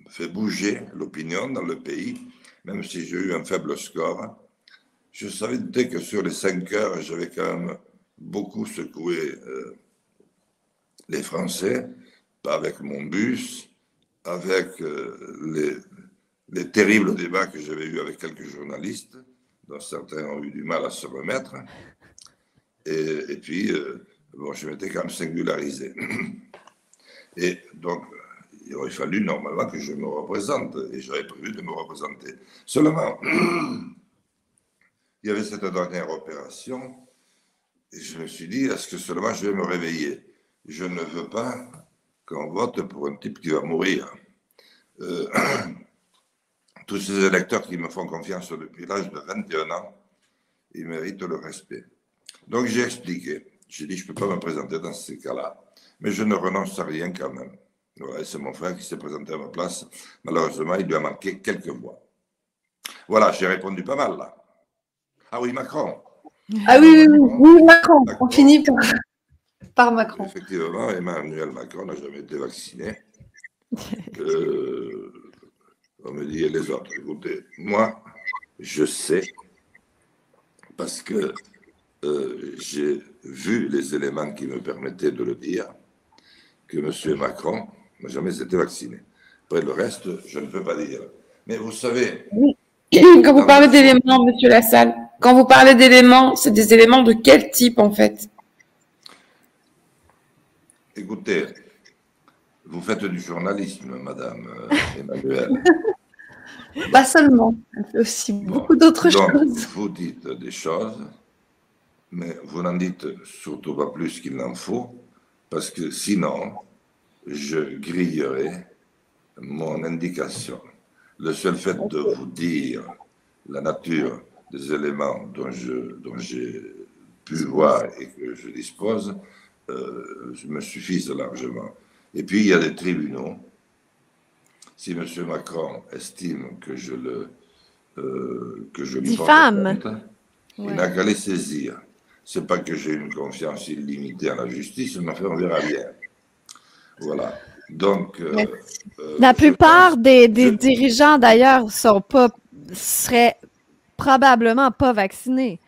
fait bouger l'opinion dans le pays, même si j'ai eu un faible score. Je savais que sur les 5 heures, j'avais quand même beaucoup secoué les Français, pas avec mon bus, avec les terribles débats que j'avais eus avec quelques journalistes, dont certains ont eu du mal à se remettre. Et puis, bon, je m'étais quand même singularisé. Et donc, il aurait fallu normalement que je me représente, et j'avais prévu de me représenter. Seulement, il y avait cette dernière opération, et je me suis dit, est-ce que seulement je vais me réveiller? Je ne veux pas qu'on vote pour un type qui va mourir. Tous ces électeurs qui me font confiance depuis l'âge de 21 ans, ils méritent le respect. Donc j'ai expliqué, j'ai dit je ne peux pas me présenter dans ces cas-là, mais je ne renonce à rien quand même. Voilà, c'est mon frère qui s'est présenté à ma place. Malheureusement, il lui a manqué quelques voix. Voilà, j'ai répondu pas mal là. Ah oui, Macron. Ah oui, Macron. On finit par Macron. Effectivement, Emmanuel Macron n'a jamais été vacciné. On me dit, et les autres, écoutez, moi, je sais, parce que j'ai vu les éléments qui me permettaient de le dire, que M. Macron n'a jamais été vacciné. Après, le reste, je ne peux pas dire. Mais vous savez... Quand vous parlez d'éléments, Monsieur Lassalle, quand vous parlez d'éléments, c'est des éléments de quel type, en fait? Écoutez, vous faites du journalisme, Madame Emmanuelle. Pas seulement, elle fait aussi beaucoup d'autres choses. Vous dites des choses, mais vous n'en dites surtout pas plus qu'il n'en faut, parce que sinon, je grillerai mon indication. Le seul fait de vous dire la nature des éléments dont j'ai pu voir et que je dispose me suffisent largement. Et puis, il y a des tribunaux. Si M. Macron estime que je lui porte atteinte, il n'a qu'à les saisir. Ce n'est pas que j'ai une confiance illimitée en la justice, mais on verra bien. Voilà. Donc, la plupart des dirigeants, d'ailleurs, seraient probablement pas vaccinés.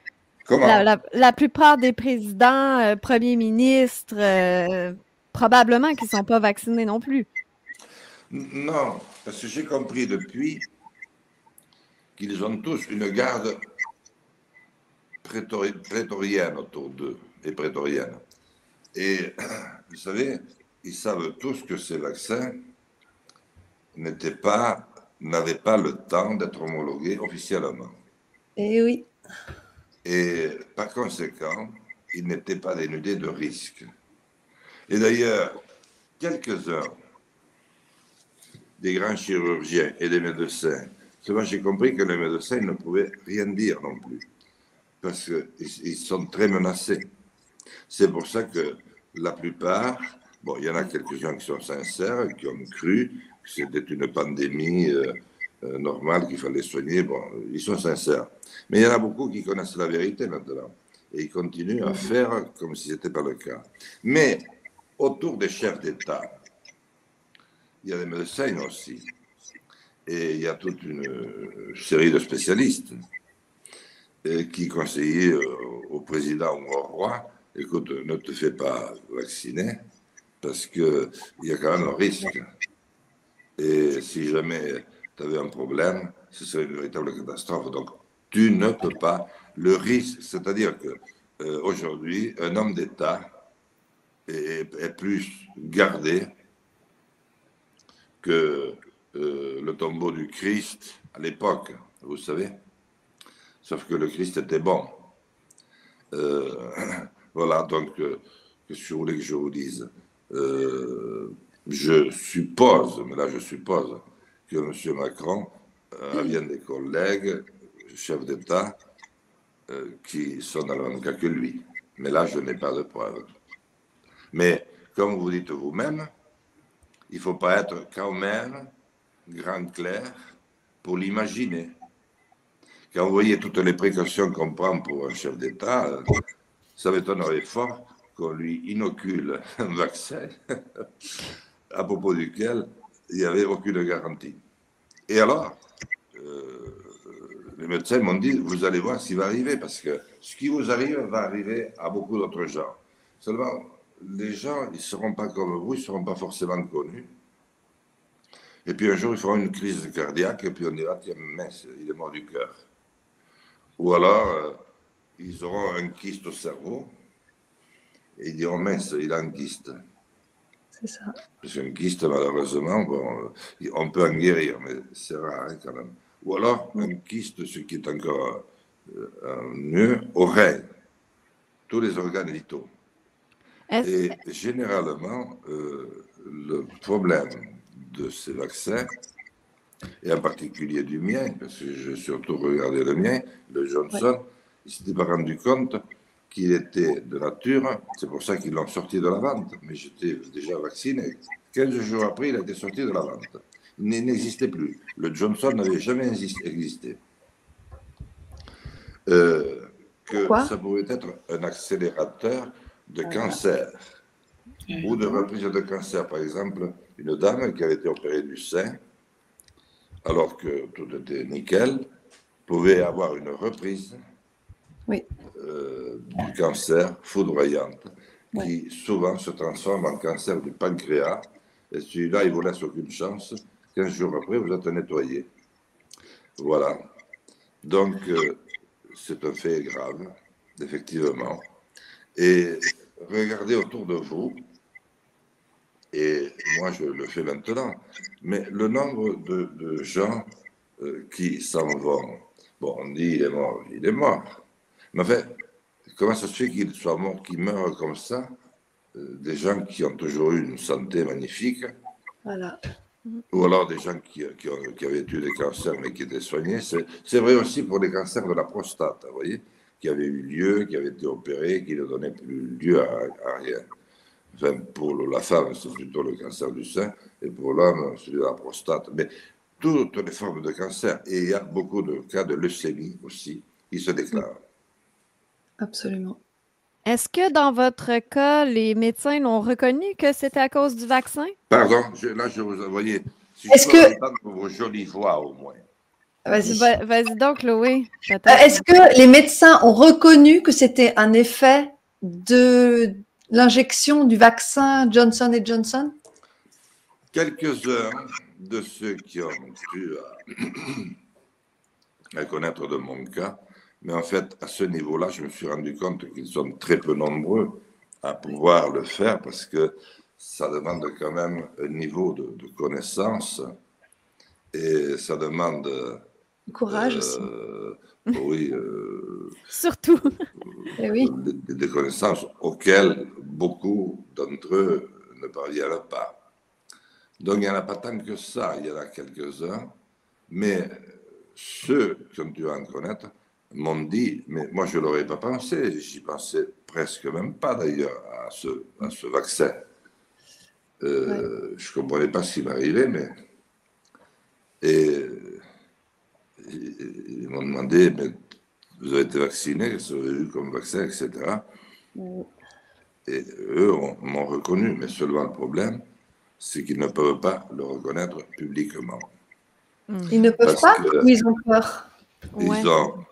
Comment? La plupart des présidents, premiers ministres, probablement qu'ils ne sont pas vaccinés non plus. Non, parce que j'ai compris depuis qu'ils ont tous une garde prétorienne autour d'eux, et prétorienne. Et vous savez, ils savent tous que ces vaccins n'avaient pas le temps d'être homologués officiellement. Et oui. Et par conséquent, ils n'étaient pas dénudés de risque. Et d'ailleurs, quelques-uns des grands chirurgiens et des médecins, moi j'ai compris que les médecins ne pouvaient rien dire non plus, parce qu'ils sont très menacés. C'est pour ça que la plupart, bon, il y en a quelques-uns qui sont sincères, qui ont cru que c'était une pandémie normale qu'il fallait soigner, bon, ils sont sincères. Mais il y en a beaucoup qui connaissent la vérité maintenant, et ils continuent à faire comme si ce n'était pas le cas. Mais autour des chefs d'État, il y a des médecins aussi, et il y a toute une série de spécialistes qui conseillaient au président ou au roi, écoute, ne te fais pas vacciner, parce qu'il y a quand même un risque. Et si jamais tu avais un problème, ce serait une véritable catastrophe. Donc, tu ne peux pas. Le risque, c'est-à-dire qu'aujourd'hui, un homme d'État est plus gardé que le tombeau du Christ à l'époque, vous savez. Sauf que le Christ était bon. Voilà, donc, qu'est-ce que vous voulez que je vous dise? Je suppose, mais là je suppose, que M. Macron a bien des collègues, chefs d'État, qui sont dans le même cas que lui. Mais là, je n'ai pas de preuves. Mais, comme vous dites vous-même, il ne faut pas être quand même grand clair pour l'imaginer. Quand vous voyez toutes les précautions qu'on prend pour un chef d'État, ça m'étonnerait fort qu'on lui inocule un vaccin à propos duquel il n'y avait aucune garantie. Et alors, les médecins m'ont dit, vous allez voir ce qui va arriver, parce que ce qui vous arrive va arriver à beaucoup d'autres gens. Seulement, les gens, ils ne seront pas comme vous, ils ne seront pas forcément connus. Et puis un jour, ils feront une crise cardiaque, et puis on dira, tiens, mince, il est mort du cœur. Ou alors, ils auront un kyste au cerveau, et ils diront, mince, il a un kyste. C'est ça. Parce qu'un kyste, malheureusement, bon, on peut en guérir, mais c'est rare hein, quand même. Ou alors, un kyste, ce qui est encore mieux, aurait tous les organes vitaux. Et généralement, le problème de ces vaccins, et en particulier du mien, parce que j'ai surtout regardé le mien, le Johnson, il ne s'était pas rendu compte qu'il était de nature, c'est pour ça qu'ils l'ont sorti de la vente, mais j'étais déjà vacciné. 15 jours après, il a été sorti de la vente. Il n'existait plus. Le Johnson n'avait jamais existé. Que ça pouvait être un accélérateur de cancer. ou de reprise de cancer. Par exemple, une dame qui avait été opérée du sein, alors que tout était nickel, pouvait avoir une reprise du cancer foudroyante, qui souvent se transforme en cancer du pancréas. Et celui-là, il ne vous laisse aucune chance. 15 jours après, vous êtes nettoyé. Voilà. Donc, c'est un fait grave, effectivement. Et regardez autour de vous, et moi je le fais maintenant, mais le nombre de gens qui s'en vont, bon, on dit il est mort. Mais en fait, comment ça se fait qu'il soit mort, qu'il meure comme ça, des gens qui ont toujours eu une santé magnifique, Voilà. ou alors des gens qui avaient eu des cancers mais qui étaient soignés. C'est vrai aussi pour les cancers de la prostate, vous voyez, qui avaient eu lieu, qui avaient été opérés, qui ne donnaient plus lieu à rien. Enfin, pour la femme, c'est plutôt le cancer du sein, et pour l'homme, celui de la prostate. Mais toutes les formes de cancer, et il y a beaucoup de cas de leucémie aussi, qui se déclarent. Absolument. Est-ce que dans votre cas, les médecins l'ont reconnu que c'était à cause du vaccin? Pardon, là je vous envoyais. Si Est-ce je peux que... entendre vos jolies voix au moins. Vas-y. Vas-y donc, Chloé. Est-ce que les médecins ont reconnu que c'était un effet de l'injection du vaccin Johnson & Johnson? Quelques-uns de ceux qui ont pu à connaître de mon cas, mais en fait, à ce niveau-là, je me suis rendu compte qu'ils sont très peu nombreux à pouvoir le faire parce que ça demande quand même un niveau de connaissance et ça demande... Courage aussi. Oui. Surtout. Oui. Des connaissances auxquelles beaucoup d'entre eux ne parviennent pas. Donc, il n'y en a pas tant que ça, il y en a quelques-uns, mais ceux qui ont dû en connaître m'ont dit, mais moi je ne l'aurais pas pensé, j'y pensais presque même pas d'ailleurs à ce vaccin. Je ne comprenais pas ce qui m'arrivait, mais... Et ils m'ont demandé, mais vous avez été vacciné, qu'est-ce que vous avez eu comme vaccin, etc. Et eux m'ont reconnu, mais seulement le problème, c'est qu'ils ne peuvent pas le reconnaître publiquement. Ils ne peuvent pas ou ils ont peur? Ils ont,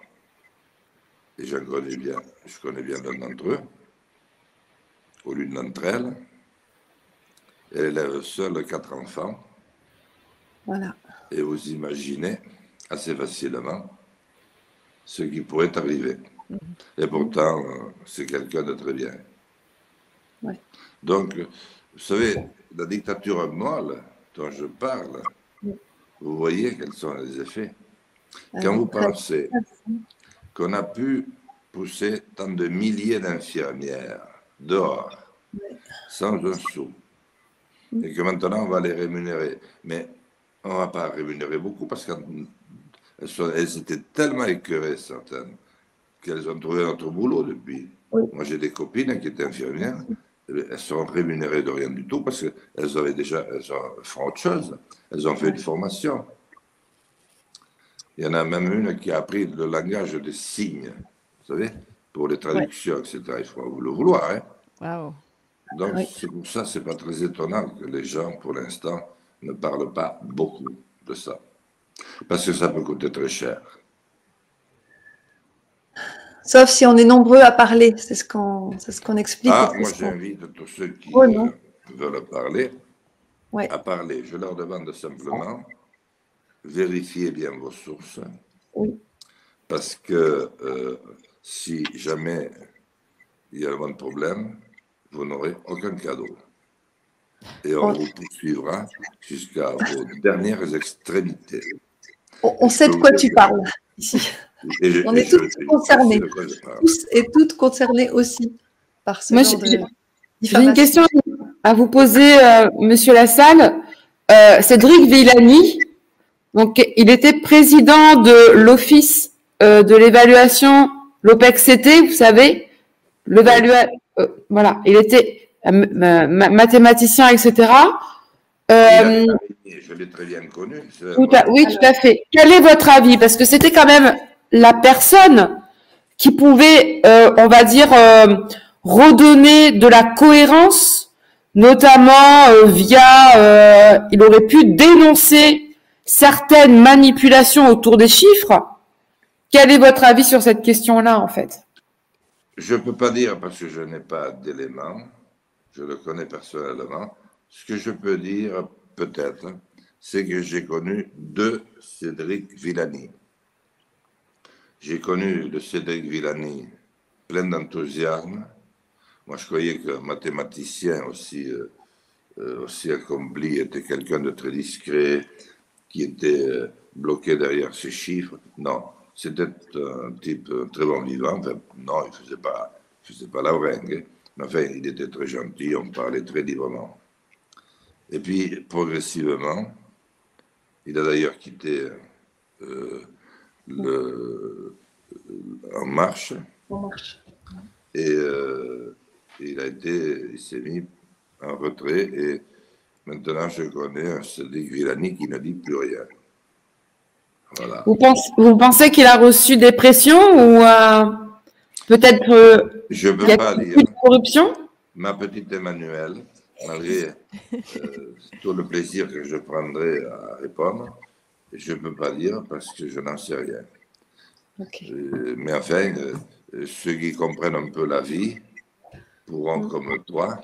et je connais bien l'un d'entre eux, ou l'une d'entre elles, elle élève seule 4 enfants. Voilà. Et vous imaginez assez facilement ce qui pourrait arriver. Et pourtant, c'est quelqu'un de très bien. Ouais. Donc, vous savez, la dictature molle dont je parle, vous voyez quels sont les effets. Quand vous pensez qu'on a pu pousser tant de milliers d'infirmières dehors, sans un sou, et que maintenant on va les rémunérer, mais on ne va pas rémunérer beaucoup parce qu'elles étaient tellement écœurées, certaines, qu'elles ont trouvé notre boulot depuis. Moi, j'ai des copines qui étaient infirmières, elles seront rémunérées de rien du tout parce qu'elles avaient déjà, elles font autre chose, elles ont fait une formation. Il y en a même une qui a appris le langage des signes, vous savez, pour les traductions, etc. Il faut le vouloir, hein. Wow. Donc, c'est pour ça, c'est pas très étonnant que les gens, pour l'instant, ne parlent pas beaucoup de ça. Parce que ça peut coûter très cher. Sauf si on est nombreux à parler, c'est ce qu'on explique. Ah, moi j'invite tous ceux qui veulent parler à parler. Je leur demande simplement, vérifiez bien vos sources. Parce que si jamais il y a un problème, vous n'aurez aucun cadeau. Et on vous poursuivra jusqu'à vos dernières extrémités. On sait de quoi tu parles ici. On est tous concernés. Tous et toutes concernés aussi par ce genre de diffamation. J'ai une question à vous poser, Monsieur Lassalle. Cédric Villani, donc, il était président de l'Office de l'évaluation, l'OPEX-CT, vous savez, voilà, il était mathématicien, etc. Je l'ai très bien connu. Oui, tout à fait. Quel est votre avis? Parce que c'était quand même la personne qui pouvait, on va dire, redonner de la cohérence notamment il aurait pu dénoncer certaines manipulations autour des chiffres. Quel est votre avis sur cette question-là, en fait? Je ne peux pas dire parce que je n'ai pas d'éléments. Je le connais personnellement. Ce que je peux dire, peut-être, c'est que j'ai connu deux Cédric Villani. J'ai connu le Cédric Villani plein d'enthousiasme. Moi, je croyais qu'un mathématicien aussi accompli était quelqu'un de très discret, qui était bloqué derrière ses chiffres. Non, c'était un type très bon vivant. Enfin, non, il ne faisait pas la bringue. Mais enfin, il était très gentil, on parlait très librement. Et puis, progressivement, il a d'ailleurs quitté En Marche. Et il s'est mis en retrait. Et maintenant, je connais un Cédric Villani qui ne dit plus rien. Voilà. Vous pensez qu'il a reçu des pressions ou peut-être je ne peux pas dire. De corruption? Ma petite Emmanuelle, malgré tout le plaisir que je prendrai à répondre, je ne peux pas dire parce que je n'en sais rien. Okay. Mais enfin, ceux qui comprennent un peu la vie pourront, comme toi,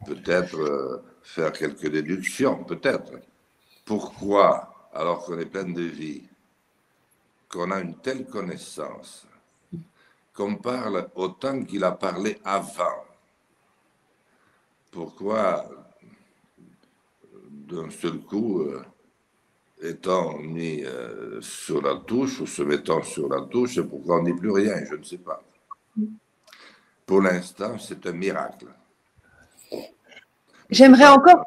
peut-être faire quelques déductions, peut-être. Pourquoi, alors qu'on est plein de vie, qu'on a une telle connaissance, qu'on parle autant qu'il a parlé avant, pourquoi d'un seul coup est-on mis sur la touche ou se mettant sur la touche et pourquoi on n'y plus rien, je ne sais pas. Pour l'instant, c'est un miracle. J'aimerais encore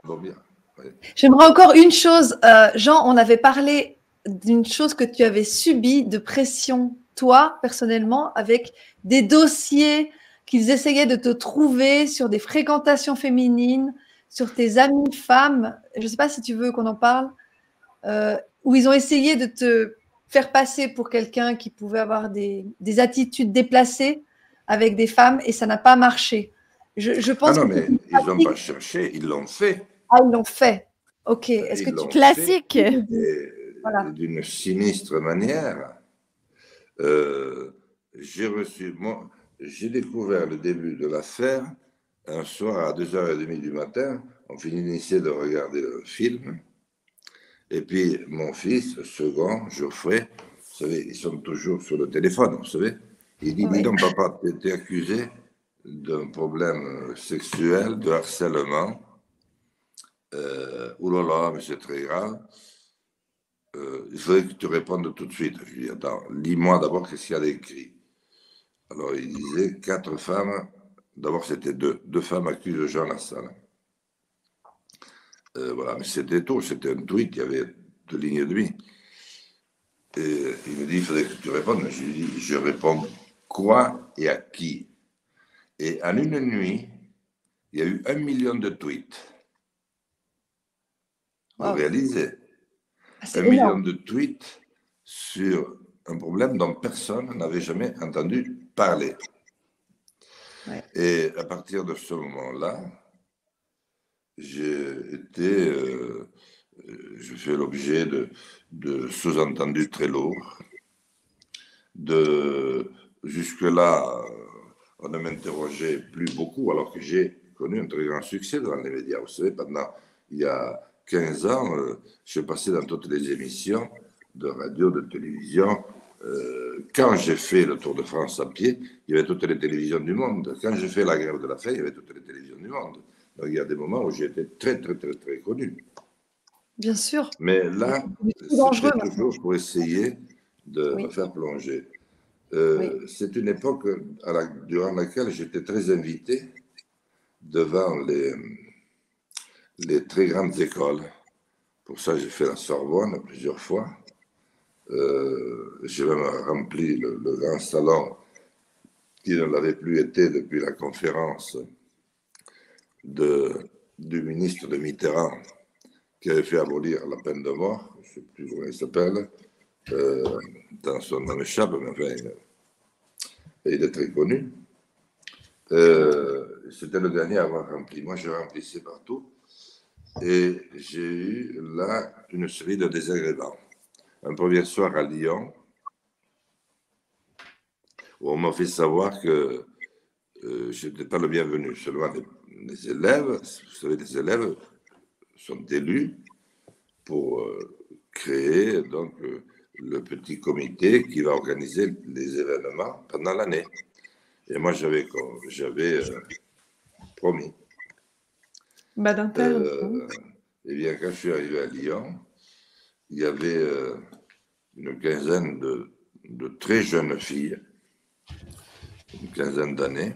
une chose. Jean, on avait parlé d'une chose que tu avais subie de pression, toi, personnellement, avec des dossiers qu'ils essayaient de te trouver sur des fréquentations féminines, sur tes amies femmes. Je ne sais pas si tu veux qu'on en parle. Où ils ont essayé de te faire passer pour quelqu'un qui pouvait avoir des attitudes déplacées avec des femmes et ça n'a pas marché. Je pense mais ils n'ont pas cherché, ils l'ont fait. Ah, ils l'ont fait. Ok. Est-ce que tu classique voilà. D'une sinistre manière. J'ai découvert le début de l'affaire un soir à 2h30 du matin. On finissait de regarder le film. Et puis, mon fils, second, Geoffrey, vous savez, ils sont toujours sur le téléphone, vous savez. Il dit, dis donc, papa, tu étais accusé d'un problème sexuel, de harcèlement. Oh là là, mais c'est très grave. Il faudrait que tu répondes tout de suite. Je lui dis, attends, lis-moi d'abord qu'est-ce qu'il y a d'écrit. Alors, il disait, 4 femmes, d'abord c'était 2 femmes accusent Jean Lassalle. Voilà, mais c'était tout, c'était un tweet, il y avait 2 lignes et demie. Et il me dit, il faudrait que tu répondes. Je lui dis, je réponds quoi et à qui? Et en une nuit, il y a eu 1 million de tweets. Vous réalisez? 1 million de tweets sur un problème dont personne n'avait jamais entendu parler. Ouais. Et à partir de ce moment-là, j'ai fait l'objet de sous-entendus très lourds. Jusque-là, on ne m'interrogeait plus beaucoup, alors que j'ai connu un très grand succès dans les médias. Vous savez, il y a 15 ans, je passais dans toutes les émissions de radio, de télévision. Quand j'ai fait le Tour de France à pied, il y avait toutes les télévisions du monde. Quand j'ai fait la grève de la faim, il y avait toutes les télévisions du monde. Donc, il y a des moments où j'ai été très, très, très, très connu. Bien sûr. Mais là, c'est toujours pour essayer de me faire plonger. C'est une époque durant laquelle j'étais très invité devant les très grandes écoles. Pour ça, j'ai fait la Sorbonne plusieurs fois. J'ai même rempli le grand salon qui ne l'avait plus été depuis la conférence du ministre de Mitterrand qui avait fait abolir la peine de mort, je ne sais plus comment il s'appelle, dans son nom échappe, mais enfin, il est très connu. C'était le dernier à avoir rempli. Moi, je remplissais partout. Et j'ai eu là une série de désagréments. Un premier soir à Lyon, où on m'a fait savoir que je n'étais pas le bienvenu. Seulement les élèves, vous savez, les élèves sont élus pour créer donc le petit comité qui va organiser les événements pendant l'année. Et moi, j'avais promis. Eh bien, quand je suis arrivé à Lyon, il y avait une quinzaine de très jeunes filles, une quinzaine d'années,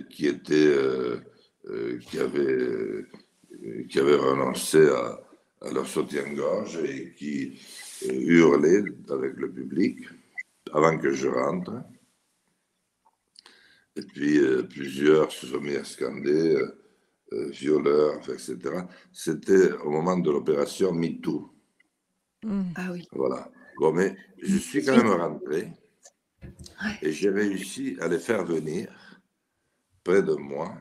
qui avaient renoncé à leur soutien-gorge et qui hurlaient avec le public avant que je rentre. Et puis, plusieurs se sont mis à scander, violeurs, etc. C'était au moment de l'opération MeToo. Ah oui. Voilà. Bon, mais je suis quand même rentré et j'ai réussi à les faire venir près de moi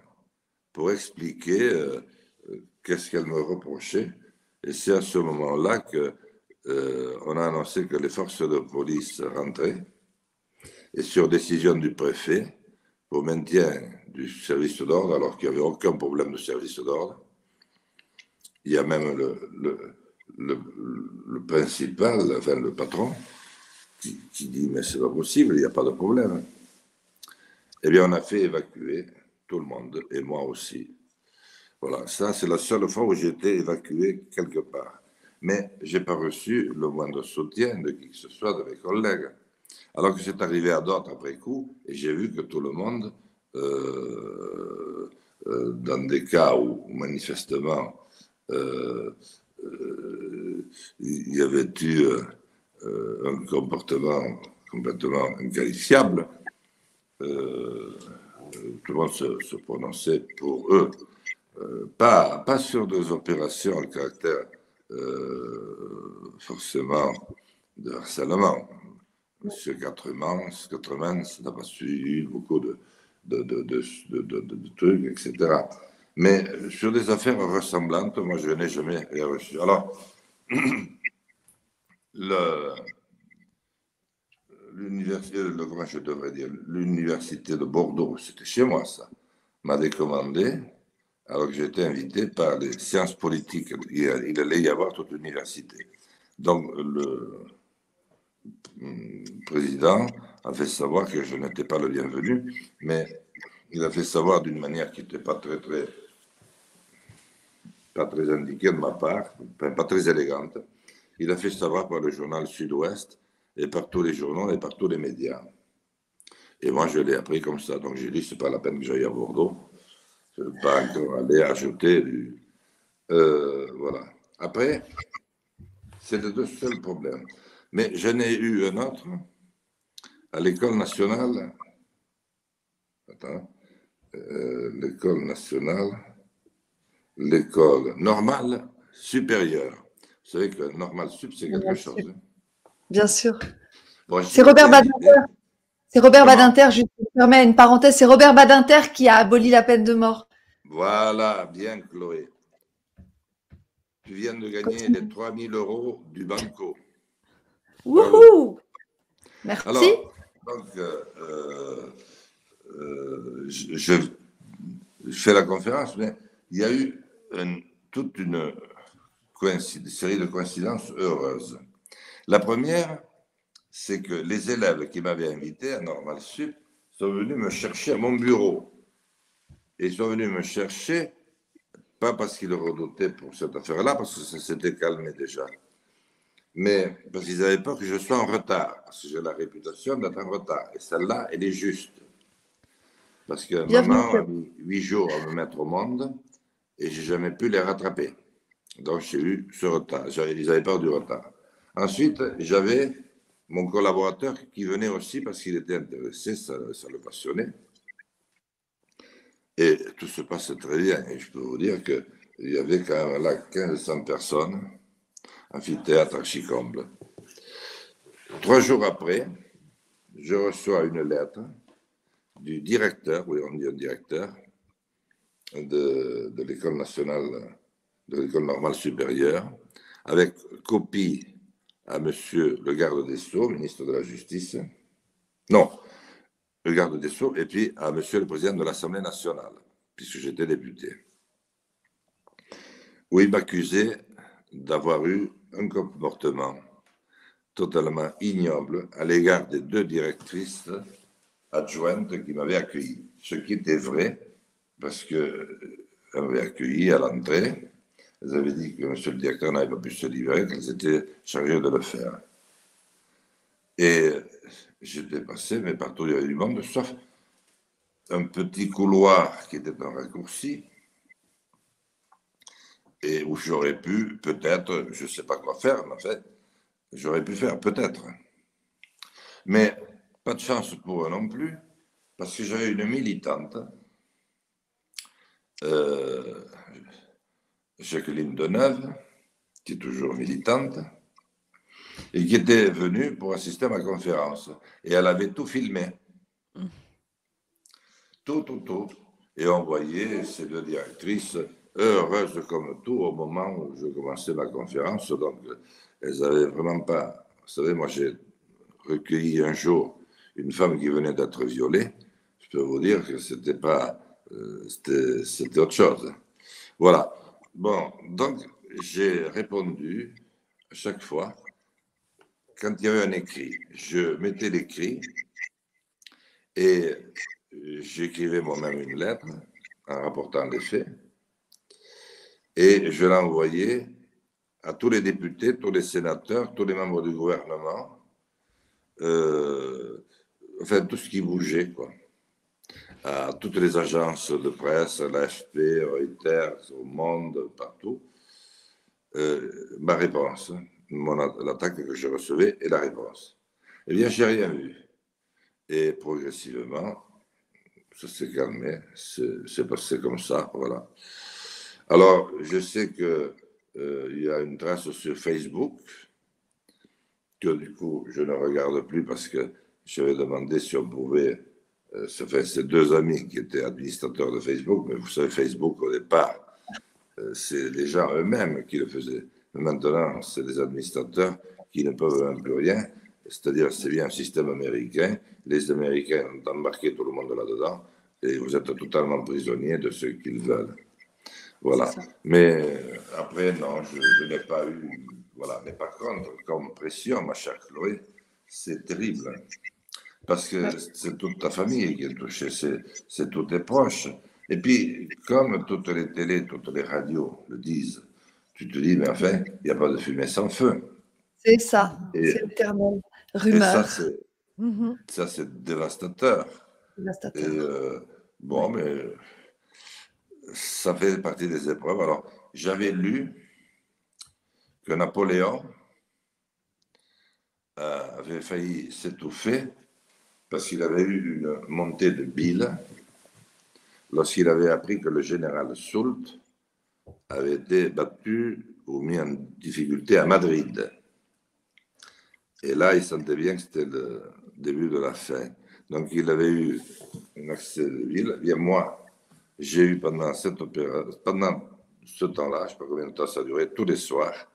pour expliquer qu'est-ce qu'elles me reprochaient. Et c'est à ce moment-là qu'on a annoncé que les forces de police rentraient et sur décision du préfet, au maintien du service d'ordre, alors qu'il n'y avait aucun problème de service d'ordre. Il y a même le principal, enfin le patron, qui dit « mais c'est pas possible, il n'y a pas de problème ». Eh bien, on a fait évacuer tout le monde, et moi aussi. Voilà, ça c'est la seule fois où j'ai été évacué quelque part. Mais je n'ai pas reçu le moindre soutien de qui que ce soit de mes collègues. Alors que c'est arrivé à d'autres après coup, et j'ai vu que tout le monde, dans des cas où manifestement il y avait eu un comportement complètement inqualifiable, tout le monde se prononçait pour eux. Pas sur des opérations à caractère forcément de harcèlement. Monsieur Quatremans n'a pas suivi beaucoup de trucs, etc. Mais sur des affaires ressemblantes, moi, je n'ai jamais rien reçu. Alors, l'université de Bordeaux, c'était chez moi, ça, m'avait commandé, alors que j'étais invité par les sciences politiques. Il allait y avoir toute l'université. Donc, le président a fait savoir que je n'étais pas le bienvenu, mais il a fait savoir d'une manière qui n'était pas très indiquée de ma part, pas très élégante. Il a fait savoir par le journal Sud-Ouest et par tous les journaux et par tous les médias. Et moi, je l'ai appris comme ça. Donc, j'ai dit, c'est pas la peine que j'aille à Bordeaux. Je ne veux pas encore aller ajouter du... voilà. Après, c'est le deux seuls problèmes. Mais je n'ai eu un autre à l'école nationale. Attends. L'école nationale. L'école normale supérieure. Vous savez que normal sup, c'est quelque chose. Hein. Bien sûr. Bon, c'est Robert Badinter. C'est Robert Badinter, je me permets une parenthèse, c'est Robert Badinter qui a aboli la peine de mort. Voilà, bien Chloé. Tu viens de gagner les 3 000 € du Banco. Wouhou! Merci. Alors, donc, je fais la conférence, mais il y a eu toute une série de coïncidences heureuses. La première, c'est que les élèves qui m'avaient invité à Normal Sup sont venus me chercher à mon bureau. Et ils sont venus me chercher, pas parce qu'ils le redoutaient pour cette affaire-là, parce que ça s'était calmé déjà, mais parce qu'ils avaient peur que je sois en retard, parce que j'ai la réputation d'être en retard. Et celle-là, elle est juste. Parce que maman a mis 8 jours à me mettre au monde et je n'ai jamais pu les rattraper. Donc, j'ai eu ce retard. Ils avaient peur du retard. Ensuite, j'avais mon collaborateur qui venait aussi parce qu'il était intéressé, ça le passionnait. Et tout se passe très bien. Et je peux vous dire qu'il y avait quand même là 1500 personnes, amphithéâtre archi-comble. 3 jours après, je reçois une lettre du directeur, oui, on dit un directeur, de l'école nationale, de l'école normale supérieure, avec copie à monsieur le garde des Sceaux, ministre de la Justice, non, le garde des Sceaux, et puis à monsieur le président de l'Assemblée nationale, puisque j'étais député, où il m'accusait d'avoir eu un comportement totalement ignoble à l'égard des 2 directrices adjointes qui m'avaient accueilli. Ce qui était vrai, parce qu'elles m'avaient accueilli à l'entrée. Elles avaient dit que monsieur le directeur n'avait pas pu se livrer, qu'elles étaient chargées de le faire. Et j'étais passé, mais partout il y avait du monde, sauf un petit couloir qui était un raccourci, et où j'aurais pu, peut-être, je ne sais pas quoi faire, mais en fait, j'aurais pu faire, peut-être. Mais pas de chance pour eux non plus, parce que j'avais une militante, Jacqueline Deneuve, qui est toujours militante, et qui était venue pour assister à ma conférence. Et elle avait tout filmé. Tout. Et on voyait ces 2 directrices heureuses comme tout au moment où je commençais ma conférence. Donc, elles n'avaient vraiment pas... Vous savez, moi, j'ai recueilli un jour une femme qui venait d'être violée. Je peux vous dire que c'était pas... c'était autre chose. Voilà. Bon, donc, j'ai répondu à chaque fois, quand il y avait un écrit, je mettais l'écrit et j'écrivais moi-même une lettre en rapportant les faits et je l'envoyais à tous les députés, tous les sénateurs, tous les membres du gouvernement, enfin tout ce qui bougeait, quoi, à toutes les agences de presse, l'AFP, Reuters, Au Monde, partout, ma réponse, l'attaque que je recevais et la réponse. Eh bien, j'ai rien vu. Et progressivement, ça s'est calmé, c'est passé comme ça, voilà. Alors, je sais que il y a une trace sur Facebook que du coup, je ne regarde plus parce que j'avais demandé si on pouvait... ça fait ces 2 amis qui étaient administrateurs de Facebook, mais vous savez, Facebook, au départ, c'est les gens eux-mêmes qui le faisaient. Mais maintenant, c'est les administrateurs qui ne peuvent même plus rien. C'est-à-dire, c'est bien un système américain. Les Américains ont embarqué tout le monde là-dedans et vous êtes totalement prisonnier de ce qu'ils veulent. Voilà. Mais après, non, je n'ai pas eu... Voilà. Mais par contre, comme pression, ma chère Chloé, c'est terrible. Parce que c'est toute ta famille qui est touchée, c'est tous tes proches. Et puis, comme toutes les télés, toutes les radios le disent, tu te dis, mais enfin, il n'y a pas de fumée sans feu. C'est ça, c'est l'éternelle rumeur. Et ça, c'est dévastateur. Et bon, mais ça fait partie des épreuves. Alors, j'avais lu que Napoléon avait failli s'étouffer parce qu'il avait eu une montée de bile lorsqu'il avait appris que le général Soult avait été battu ou mis en difficulté à Madrid. Et là, il sentait bien que c'était le début de la fin. Donc, il avait eu un accès de bile. Bien, moi, j'ai eu pendant cette opération, pendant ce temps-là, je ne sais pas combien de temps ça a duré, tous les soirs,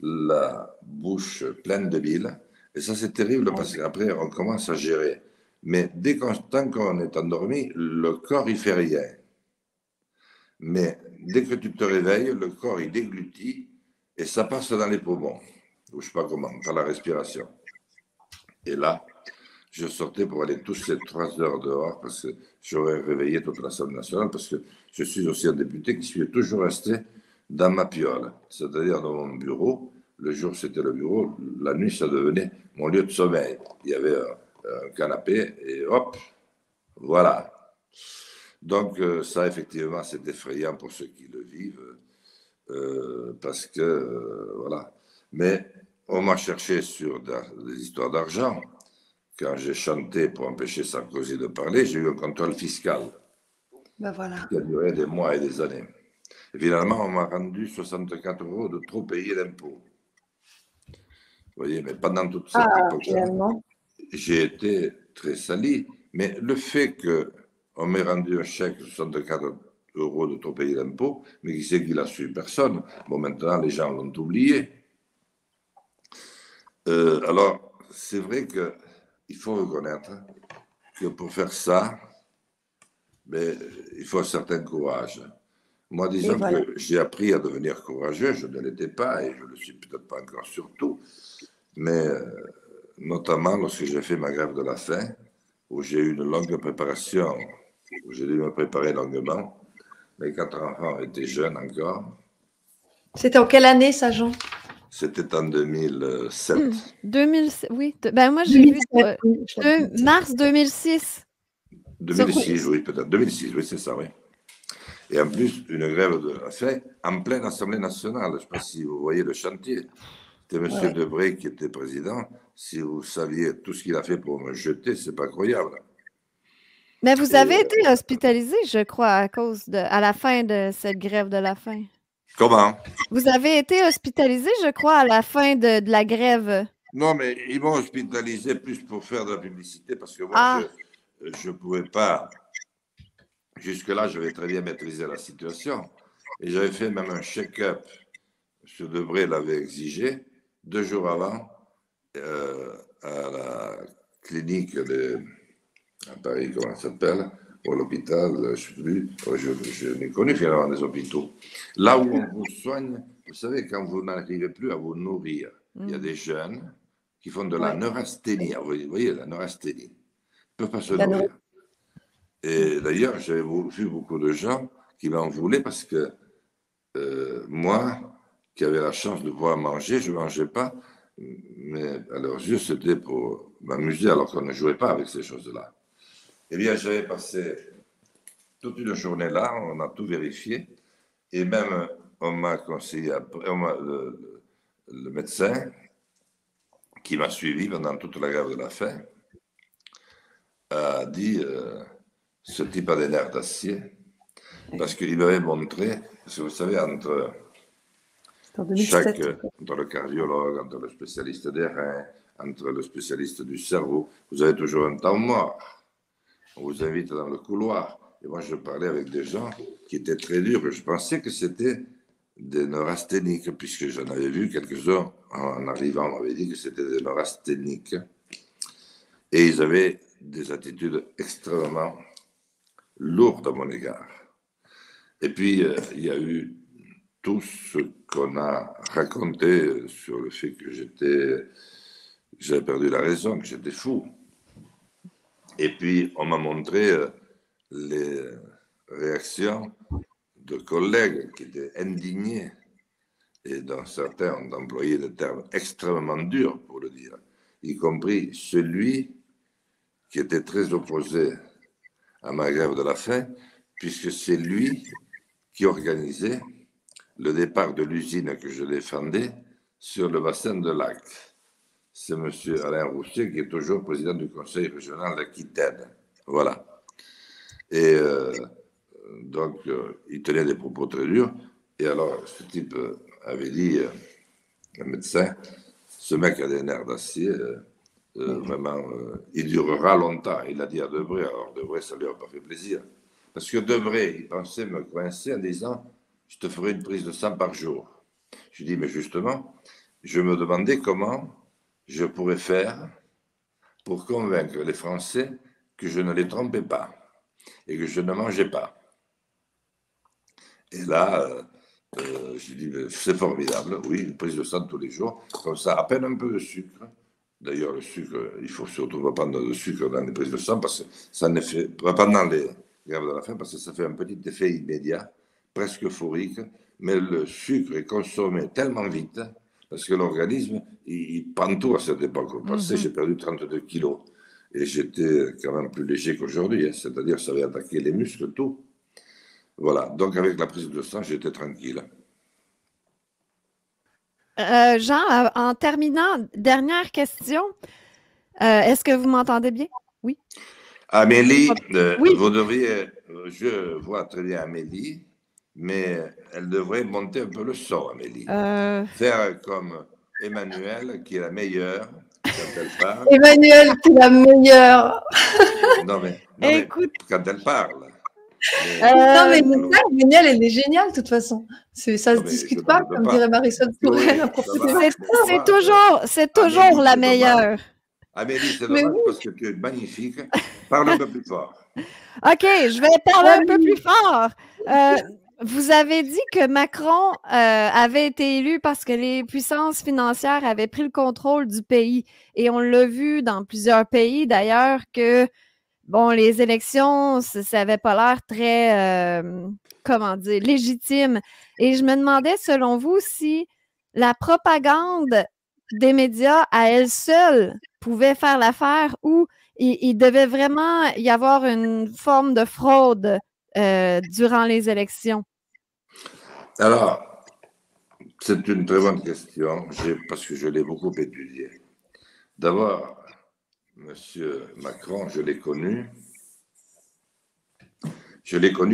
la bouche pleine de bile. Et ça, c'est terrible parce qu'après, on commence à gérer. Mais tant qu'on est endormi, le corps, il fait rien. Mais dès que tu te réveilles, le corps, il déglutit et ça passe dans les poumons. Ou je ne sais pas comment, par la respiration. Et là, je sortais pour aller tous ces 3 heures dehors parce que j'aurais réveillé toute l'Assemblée nationale parce que je suis aussi un député qui suis toujours resté dans ma piole, c'est-à-dire dans mon bureau. Le jour, c'était le bureau. La nuit, ça devenait mon lieu de sommeil. Il y avait un canapé et hop, voilà. Donc, ça, effectivement, c'est effrayant pour ceux qui le vivent parce que, voilà. Mais on m'a cherché sur des histoires d'argent. Quand j'ai chanté pour empêcher Sarkozy de parler, j'ai eu un contrôle fiscal ben voilà. qui a duré des mois et des années. Et finalement, on m'a rendu 64 € de trop payer d'impôts. Vous voyez, mais pendant toute cette époque, finalement. j'ai été très sali, mais le fait qu'on m'ait rendu un chèque de 64 euros de trop payé d'impôts, mais qui sait qu'il a su? Personne. Bon, maintenant, les gens l'ont oublié. Alors, c'est vrai qu'il faut reconnaître que pour faire ça, ben, il faut un certain courage. Moi, disons voilà. que j'ai appris à devenir courageux, je ne l'étais pas et je ne le suis peut-être pas encore surtout, mais notamment lorsque j'ai fait ma grève de la faim, où j'ai eu une longue préparation, où j'ai dû me préparer longuement. Mes 4 enfants étaient jeunes encore. C'était en quelle année, ça, Jean? C'était en 2007. 2007, oui. Ben moi, j'ai vu mars 2006. 2006, oui, peut-être. 2006, oui, c'est ça, oui. Et en plus, une grève de la faim en pleine Assemblée nationale. Je ne sais pas si vous voyez le chantier. C'était M. Debré qui était président. Si vous saviez tout ce qu'il a fait pour me jeter, c'est pas croyable. Mais vous avez été hospitalisé, je crois, à la fin de cette grève de la faim. Comment? Vous avez été hospitalisé, je crois, à la fin de la grève. Non, mais ils m'ont hospitalisé plus pour faire de la publicité parce que moi, je ne pouvais pas. Jusque-là, j'avais très bien maîtrisé la situation. Et j'avais fait même un check-up. M. Debré l'avait exigé 2 jours avant à la clinique à Paris, comment ça s'appelle, ou à l'hôpital, je ne sais plus. Je n'ai connu finalement des hôpitaux. Là où on vous soigne, vous savez, quand vous n'arrivez plus à vous nourrir, il y a des jeunes qui font de la neurasthénie. Vous voyez, la neurasthénie. Ils ne peuvent pas se nourrir. Et d'ailleurs, j'ai vu beaucoup de gens qui m'en voulaient parce que moi, qui avais la chance de pouvoir manger, je ne mangeais pas, mais à leurs yeux, c'était pour m'amuser alors qu'on ne jouait pas avec ces choses-là. Eh bien, j'avais passé toute une journée là, on a tout vérifié, et même on m'a conseillé, le médecin qui m'a suivi pendant toute la grève de la faim a dit ce type a des nerfs d'acier, parce qu'il m'avait montré, parce que vous savez, entre le cardiologue, entre le spécialiste des reins, entre le spécialiste du cerveau, vous avez toujours un temps mort. On vous invite dans le couloir. Et moi, je parlais avec des gens qui étaient très durs. Je pensais que c'était des neurasthéniques, puisque j'en avais vu quelques-uns en arrivant. On m'avait dit que c'était des neurasthéniques. Et ils avaient des attitudes extrêmement lourdes à mon égard. Et puis, il y a eu tout ce qu'on a raconté sur le fait que j'avais perdu la raison, que j'étais fou. Et puis, on m'a montré les réactions de collègues qui étaient indignés et dont certains ont employé des termes extrêmement durs, pour le dire, y compris celui qui était très opposé à ma grève de la faim, puisque c'est lui qui organisait le départ de l'usine que je défendais sur le bassin de Lac. C'est M. Alain Rousset qui est toujours président du conseil régional d'Aquitaine. Voilà. Et donc, il tenait des propos très durs. Et alors, ce type avait dit, un médecin, ce mec a des nerfs d'acier, vraiment, il durera longtemps. Il a dit à Debré, alors Debré, ça ne lui a pas fait plaisir. Parce que Debré, il pensait me coincer en disant, je te ferai une prise de sang par jour. Je lui dis, mais justement, je me demandais comment je pourrais faire pour convaincre les Français que je ne les trompais pas et que je ne mangeais pas. Et là, je dis, c'est formidable, oui, une prise de sang tous les jours, comme ça, à peine un peu de sucre. D'ailleurs, le sucre, il faut surtout pas prendre de sucre dans les prises de sang, parce que ça ne fait pas pendant les grèves de la faim, parce que ça fait un petit effet immédiat, presque euphorique, mais le sucre est consommé tellement vite, parce que l'organisme, il prend tout à cette époque. Parce que j'ai perdu 32 kilos, et j'étais quand même plus léger qu'aujourd'hui, hein, c'est-à-dire ça avait attaqué les muscles, tout. Voilà, donc avec la prise de sang, j'étais tranquille. Jean, en terminant, dernière question. Est-ce que vous m'entendez bien? Oui. Amélie, oui. Vous devriez, je vois très bien Amélie, mais elle devrait monter un peu le son, Amélie. Faire comme Emmanuel, qui est la meilleure. quand elle parle. Emmanuel, tu es la meilleure. Non, mais Écoute, quand elle parle. Non, mais euh, ça, Emmanuel, elle est géniale, de toute façon. Ça Non, se mais je discute n'en pas, doute comme pas. dirait Marisol Touraine Oui, à propos ça des va. vaccins. c'est Amélie, toujours la c'est dommage. meilleure. Amélie, c'est Mais dommage oui. parce que tu es magnifique. Parle un peu plus fort. OK, je vais parler un peu plus fort. Vous avez dit que Macron avait été élu parce que les puissances financières avaient pris le contrôle du pays. Et on l'a vu dans plusieurs pays d'ailleurs que, bon, les élections, ça n'avait pas l'air très, comment dire, légitime. Et je me demandais, selon vous, si la propagande des médias à elle seule pouvait faire l'affaire ou il devait vraiment y avoir une forme de fraude durant les élections. Alors, c'est une très bonne question parce que je l'ai beaucoup étudiée. D'abord, Monsieur Macron, je l'ai connu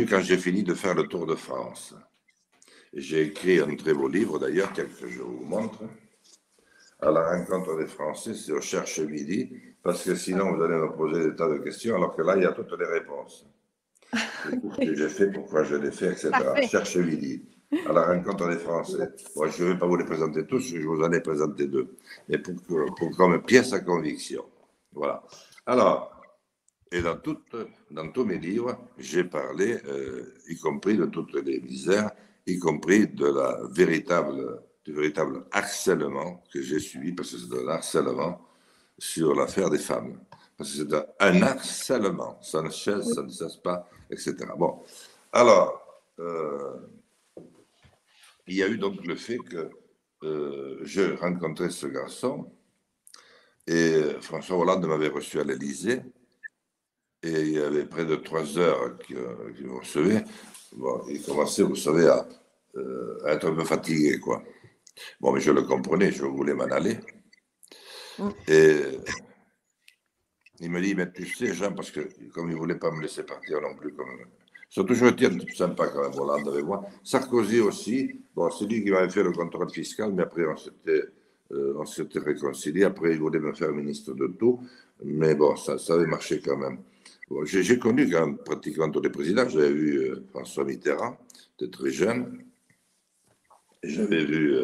quand j'ai fini de faire le Tour de France. J'ai écrit un très beau livre, d'ailleurs, que je vous montre. À la rencontre des Français, c'est au Cherche Midi, parce que sinon vous allez me poser des tas de questions, alors que là, il y a toutes les réponses. Ce que j'ai fait, pourquoi je l'ai fait, etc. Parfait. Cherche Midi, à la rencontre des Français. Bon, je ne vais pas vous les présenter tous, je vous en ai présenté deux, mais pour comme pièce à conviction. Voilà. Alors, et dans tous mes livres, j'ai parlé, y compris de toutes les misères, y compris du véritable harcèlement que j'ai subi, parce que c'est un harcèlement sur l'affaire des femmes. Parce que c'est un harcèlement, ça ne cesse pas, etc. Bon, alors, il y a eu donc le fait que je rencontrais ce garçon, et François Hollande m'avait reçu à l'Élysée, et il y avait près de 3 heures qu'il me recevait. Bon, il commençait, vous savez, à être un peu fatigué, quoi. Bon, mais je le comprenais, je voulais m'en aller. Et il me dit, mais tu sais, Jean, parce que comme il ne voulait pas me laisser partir non plus, ils sont toujours été un type sympa quand même, Hollande avec moi. Sarkozy aussi, bon, c'est lui qui m'avait fait le contrôle fiscal, mais après on s'était réconciliés. Après, il voulait me faire ministre de tout, mais bon, ça avait marché quand même. Bon, j'ai connu quand même pratiquement tous les présidents. J'avais vu François Mitterrand, était très jeune. Et j'avais vu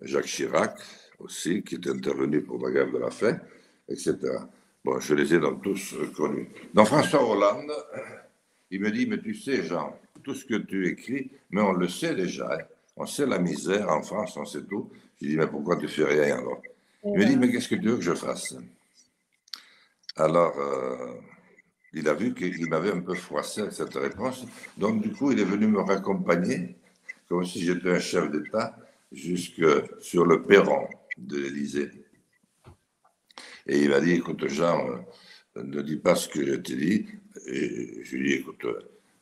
Jacques Chirac aussi, qui était intervenu pour la guerre de la faim, etc. Bon, je les ai donc tous connus. Donc François Hollande, il me dit, mais tu sais, Jean, tout ce que tu écris, mais on le sait déjà. Hein. On sait la misère en France, on sait tout. Je lui dis, mais pourquoi tu fais rien alors? Il me dit, mais qu'est-ce que tu veux que je fasse? Alors, il a vu qu'il m'avait un peu froissé avec cette réponse. Donc, du coup, il est venu me raccompagner, comme si j'étais un chef d'État, jusque sur le perron de l'Élysée. Et il m'a dit, écoute, Jean, ne dis pas ce que je t'ai dit. Et je lui ai dit, écoute,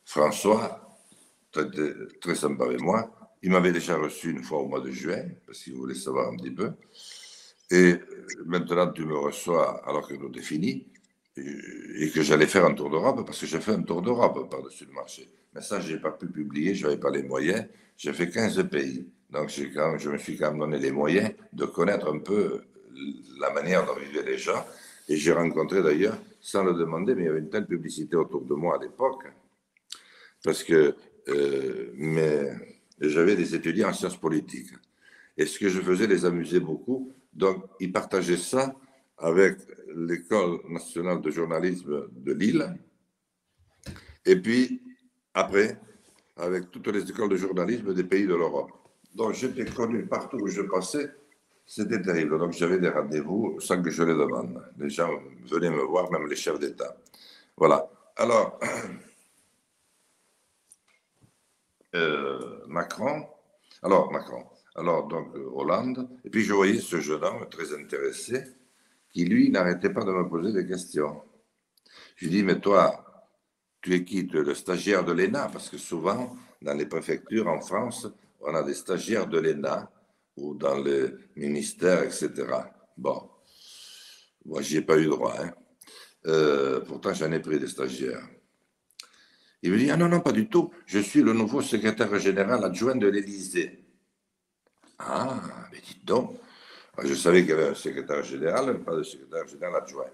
François, très sympa avec moi. Il m'avait déjà reçu une fois au mois de juin, parce qu'il voulait savoir un petit peu. Et maintenant, tu me reçois alors que tout est fini. Et que j'allais faire un tour d'Europe, parce que j'ai fait un tour d'Europe par-dessus le marché. Mais ça, je n'ai pas pu publier, je n'avais pas les moyens. J'ai fait 15 pays. Donc, je me suis quand même donné les moyens de connaître un peu la manière dont vivaient les gens. Et j'ai rencontré d'ailleurs, sans le demander, mais il y avait une telle publicité autour de moi à l'époque, parce que j'avais des étudiants en sciences politiques. Et ce que je faisais les amusait beaucoup. Donc, ils partageaient ça avec l'École nationale de journalisme de Lille, et puis après, avec toutes les écoles de journalisme des pays de l'Europe. Donc j'étais connu partout où je passais, c'était terrible. Donc j'avais des rendez-vous sans que je les demande. Les gens venaient me voir, même les chefs d'État. Voilà. Alors, Macron, alors donc Hollande, et puis je voyais ce jeune homme très intéressé, qui, lui, n'arrêtait pas de me poser des questions. Je lui dis, mais toi, tu es qui? Tu es le stagiaire de l'ENA? Parce que souvent, dans les préfectures en France, on a des stagiaires de l'ENA ou dans les ministères, etc. Bon, moi, j'y ai pas eu droit. Hein. Pourtant, j'en ai pris des stagiaires. Il me dit, ah non, non, pas du tout. Je suis le nouveau secrétaire général adjoint de l'Élysée. Ah, mais dites donc. Je savais qu'il y avait un secrétaire général, mais pas de secrétaire général adjoint.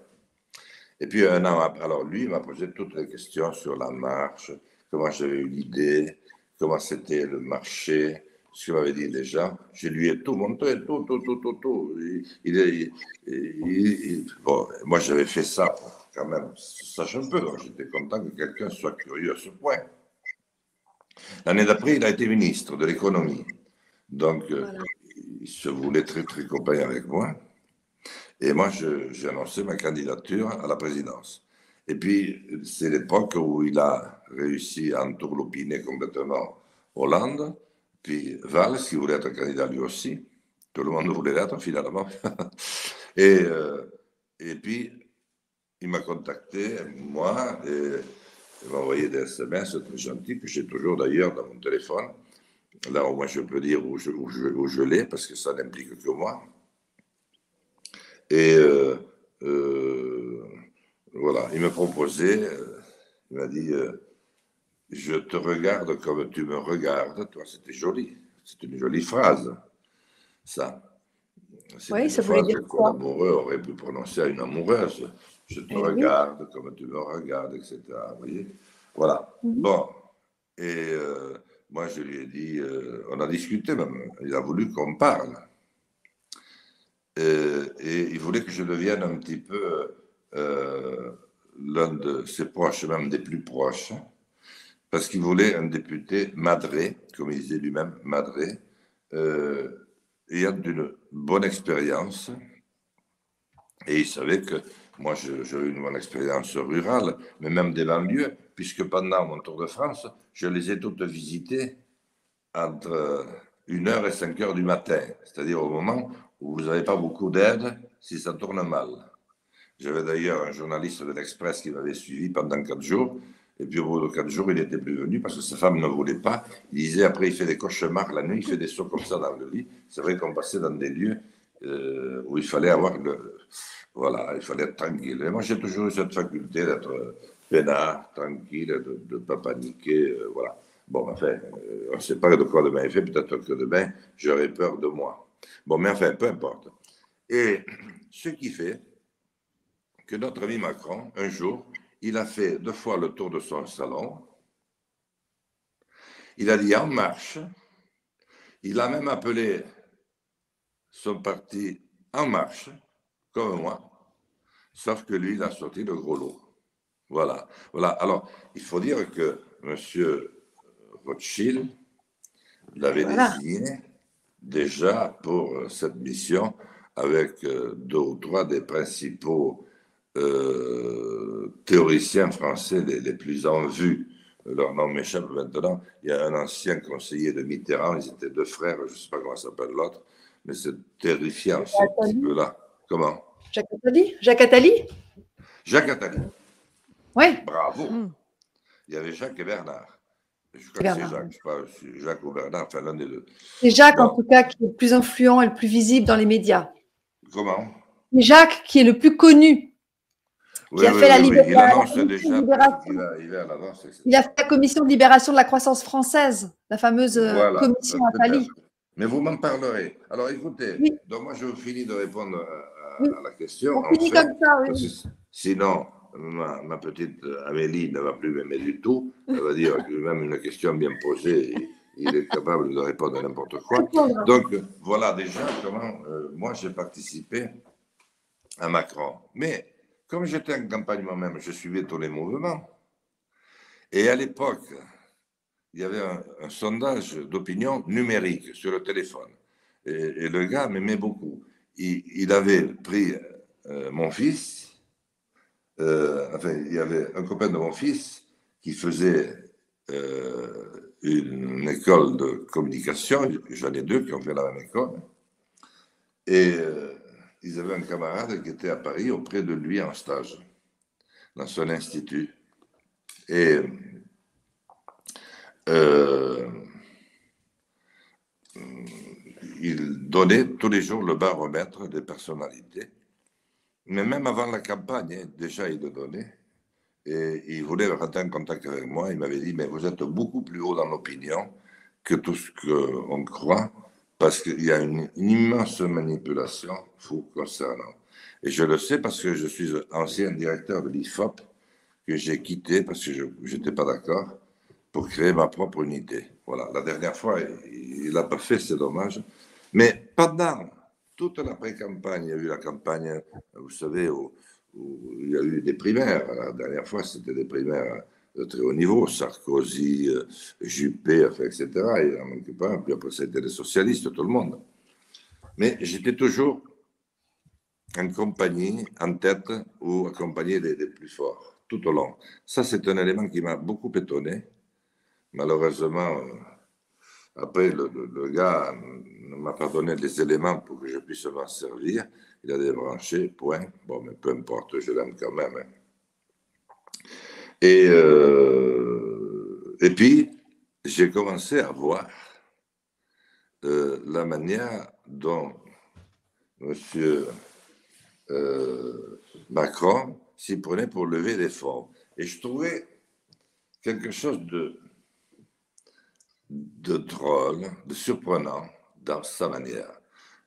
Et puis un an après, alors lui, il m'a posé toutes les questions sur la marche, comment j'avais eu l'idée, comment c'était le marché, ce qu'il m'avait dit déjà. Je lui ai tout montré, tout. Bon, moi, j'avais fait ça pour quand même sache un peu, donc j'étais content que quelqu'un soit curieux à ce point. L'année d'après, il a été ministre de l'économie. Donc, voilà. Il se voulait très, très copain avec moi. Et moi, j'ai annoncé ma candidature à la présidence. Et puis, c'est l'époque où il a réussi à entourloupiner complètement Hollande, puis Valls, qui voulait être candidat lui aussi. Tout le monde voulait l'être, finalement. et puis, il m'a contacté, moi, et il m'a envoyé des SMS très gentils, que j'ai toujours d'ailleurs dans mon téléphone. Là, au moins, je peux dire où je l'ai, parce que ça n'implique que moi. Et voilà, il me proposait, il m'a dit, je te regarde comme tu me regardes. Toi, c'était joli, c'est une jolie phrase, ça. Oui, ça voulait dire quoi? Un amoureux aurait pu prononcer à une amoureuse. Je te regarde comme tu me regardes, etc. Vous voyez? Voilà. Bon, et moi, je lui ai dit, on a discuté même, il a voulu qu'on parle. Et il voulait que je devienne un petit peu l'un de ses proches, même des plus proches, parce qu'il voulait un député madré, comme il disait lui-même, madré, ayant d'une bonne expérience. Et il savait que moi, j'avais une bonne expérience rurale, mais même des banlieues, puisque pendant mon tour de France, je les ai toutes visitées entre 1h et 5h du matin, c'est-à-dire au moment où vous n'avez pas beaucoup d'aide si ça tourne mal. J'avais d'ailleurs un journaliste de l'Express qui m'avait suivi pendant 4 jours, et puis au bout de 4 jours, il n'était plus venu parce que sa femme ne voulait pas. Il disait, après, il fait des cauchemars la nuit, il fait des sauts comme ça dans le lit. C'est vrai qu'on passait dans des lieux où il fallait avoir voilà, il fallait être tranquille. Et moi, j'ai toujours eu cette faculté d'être peinard, tranquille, de ne pas paniquer, voilà. Bon, enfin, on ne sait pas de quoi demain est fait, peut-être que demain, j'aurai peur de moi. Bon, mais enfin, peu importe. Et ce qui fait que notre ami Macron, un jour, il a fait 2 fois le tour de son salon. Il a dit « En marche ». Il a même appelé son parti « En marche », comme moi, sauf que lui, il a sorti le gros lot. Voilà. Voilà. Alors, il faut dire que M. Rothschild l'avait désigné déjà pour cette mission avec 2 ou 3 des principaux théoriciens français les plus en vue. Leur nom m'échappe maintenant. Il y a un ancien conseiller de Mitterrand, ils étaient 2 frères, je ne sais pas comment s'appelle l'autre, mais c'est terrifiant ce petit peu-là. Comment? Jacques Attali? Jacques Attali? Jacques Attali. Oui. Bravo. Il y avait Jacques et Bernard. Je crois que c'est Jacques, je sais pas si Jacques ou Bernard, enfin l'un des 2. C'est Jacques, en tout cas, qui est le plus influent et le plus visible dans les médias. Comment? C'est Jacques qui est le plus connu. Oui, qui a fait la libération. Il a fait la commission de libération de la croissance française, la fameuse commission Attali. Mais vous m'en parlerez. Alors écoutez, donc moi je finis de répondre à la question. On finit comme ça, oui. Sinon, ma petite Amélie ne va plus m'aimer du tout. Elle va dire que même une question bien posée, il est capable de répondre à n'importe quoi. Donc voilà déjà comment moi j'ai participé à Macron. Mais comme j'étais en campagne moi-même, je suivais tous les mouvements. Et à l'époque, il y avait un sondage d'opinion numérique sur le téléphone. Et le gars m'aimait beaucoup. Il avait pris mon fils, enfin, il y avait un copain de mon fils qui faisait une école de communication. J'en ai 2 qui ont fait la même école. Et ils avaient un camarade qui était à Paris auprès de lui en stage, dans son institut. Et il donnait tous les jours le baromètre des personnalités. Mais même avant la campagne, déjà il le donnait. Et il voulait rentrer en contact avec moi. Il m'avait dit, mais vous êtes beaucoup plus haut dans l'opinion que tout ce qu'on croit. parce qu'il y a une immense manipulation concernant. Et je le sais parce que je suis ancien directeur de l'IFOP que j'ai quitté parce que je n'étais pas d'accord pour créer ma propre unité. Voilà, la dernière fois, il l'a pas fait, c'est dommage. Mais pendant toute la pré-campagne, il y a eu la campagne, vous savez, où il y a eu des primaires. La dernière fois, c'était des primaires de très haut niveau, Sarkozy, Juppé, etc. Il n'en manquait pas. Puis après, c'était les socialistes, tout le monde. Mais j'étais toujours en compagnie, en tête, ou accompagné des plus forts, tout au long. Ça, c'est un élément qui m'a beaucoup étonné. Malheureusement, après, le gars ne m'a pas donné les éléments pour que je puisse m'en servir. Il a débranché, point. Bon, mais peu importe, je l'aime quand même. Hein. Et puis, j'ai commencé à voir la manière dont M. Macron s'y prenait pour lever des fonds. Et je trouvais quelque chose de drôle, de surprenant dans sa manière.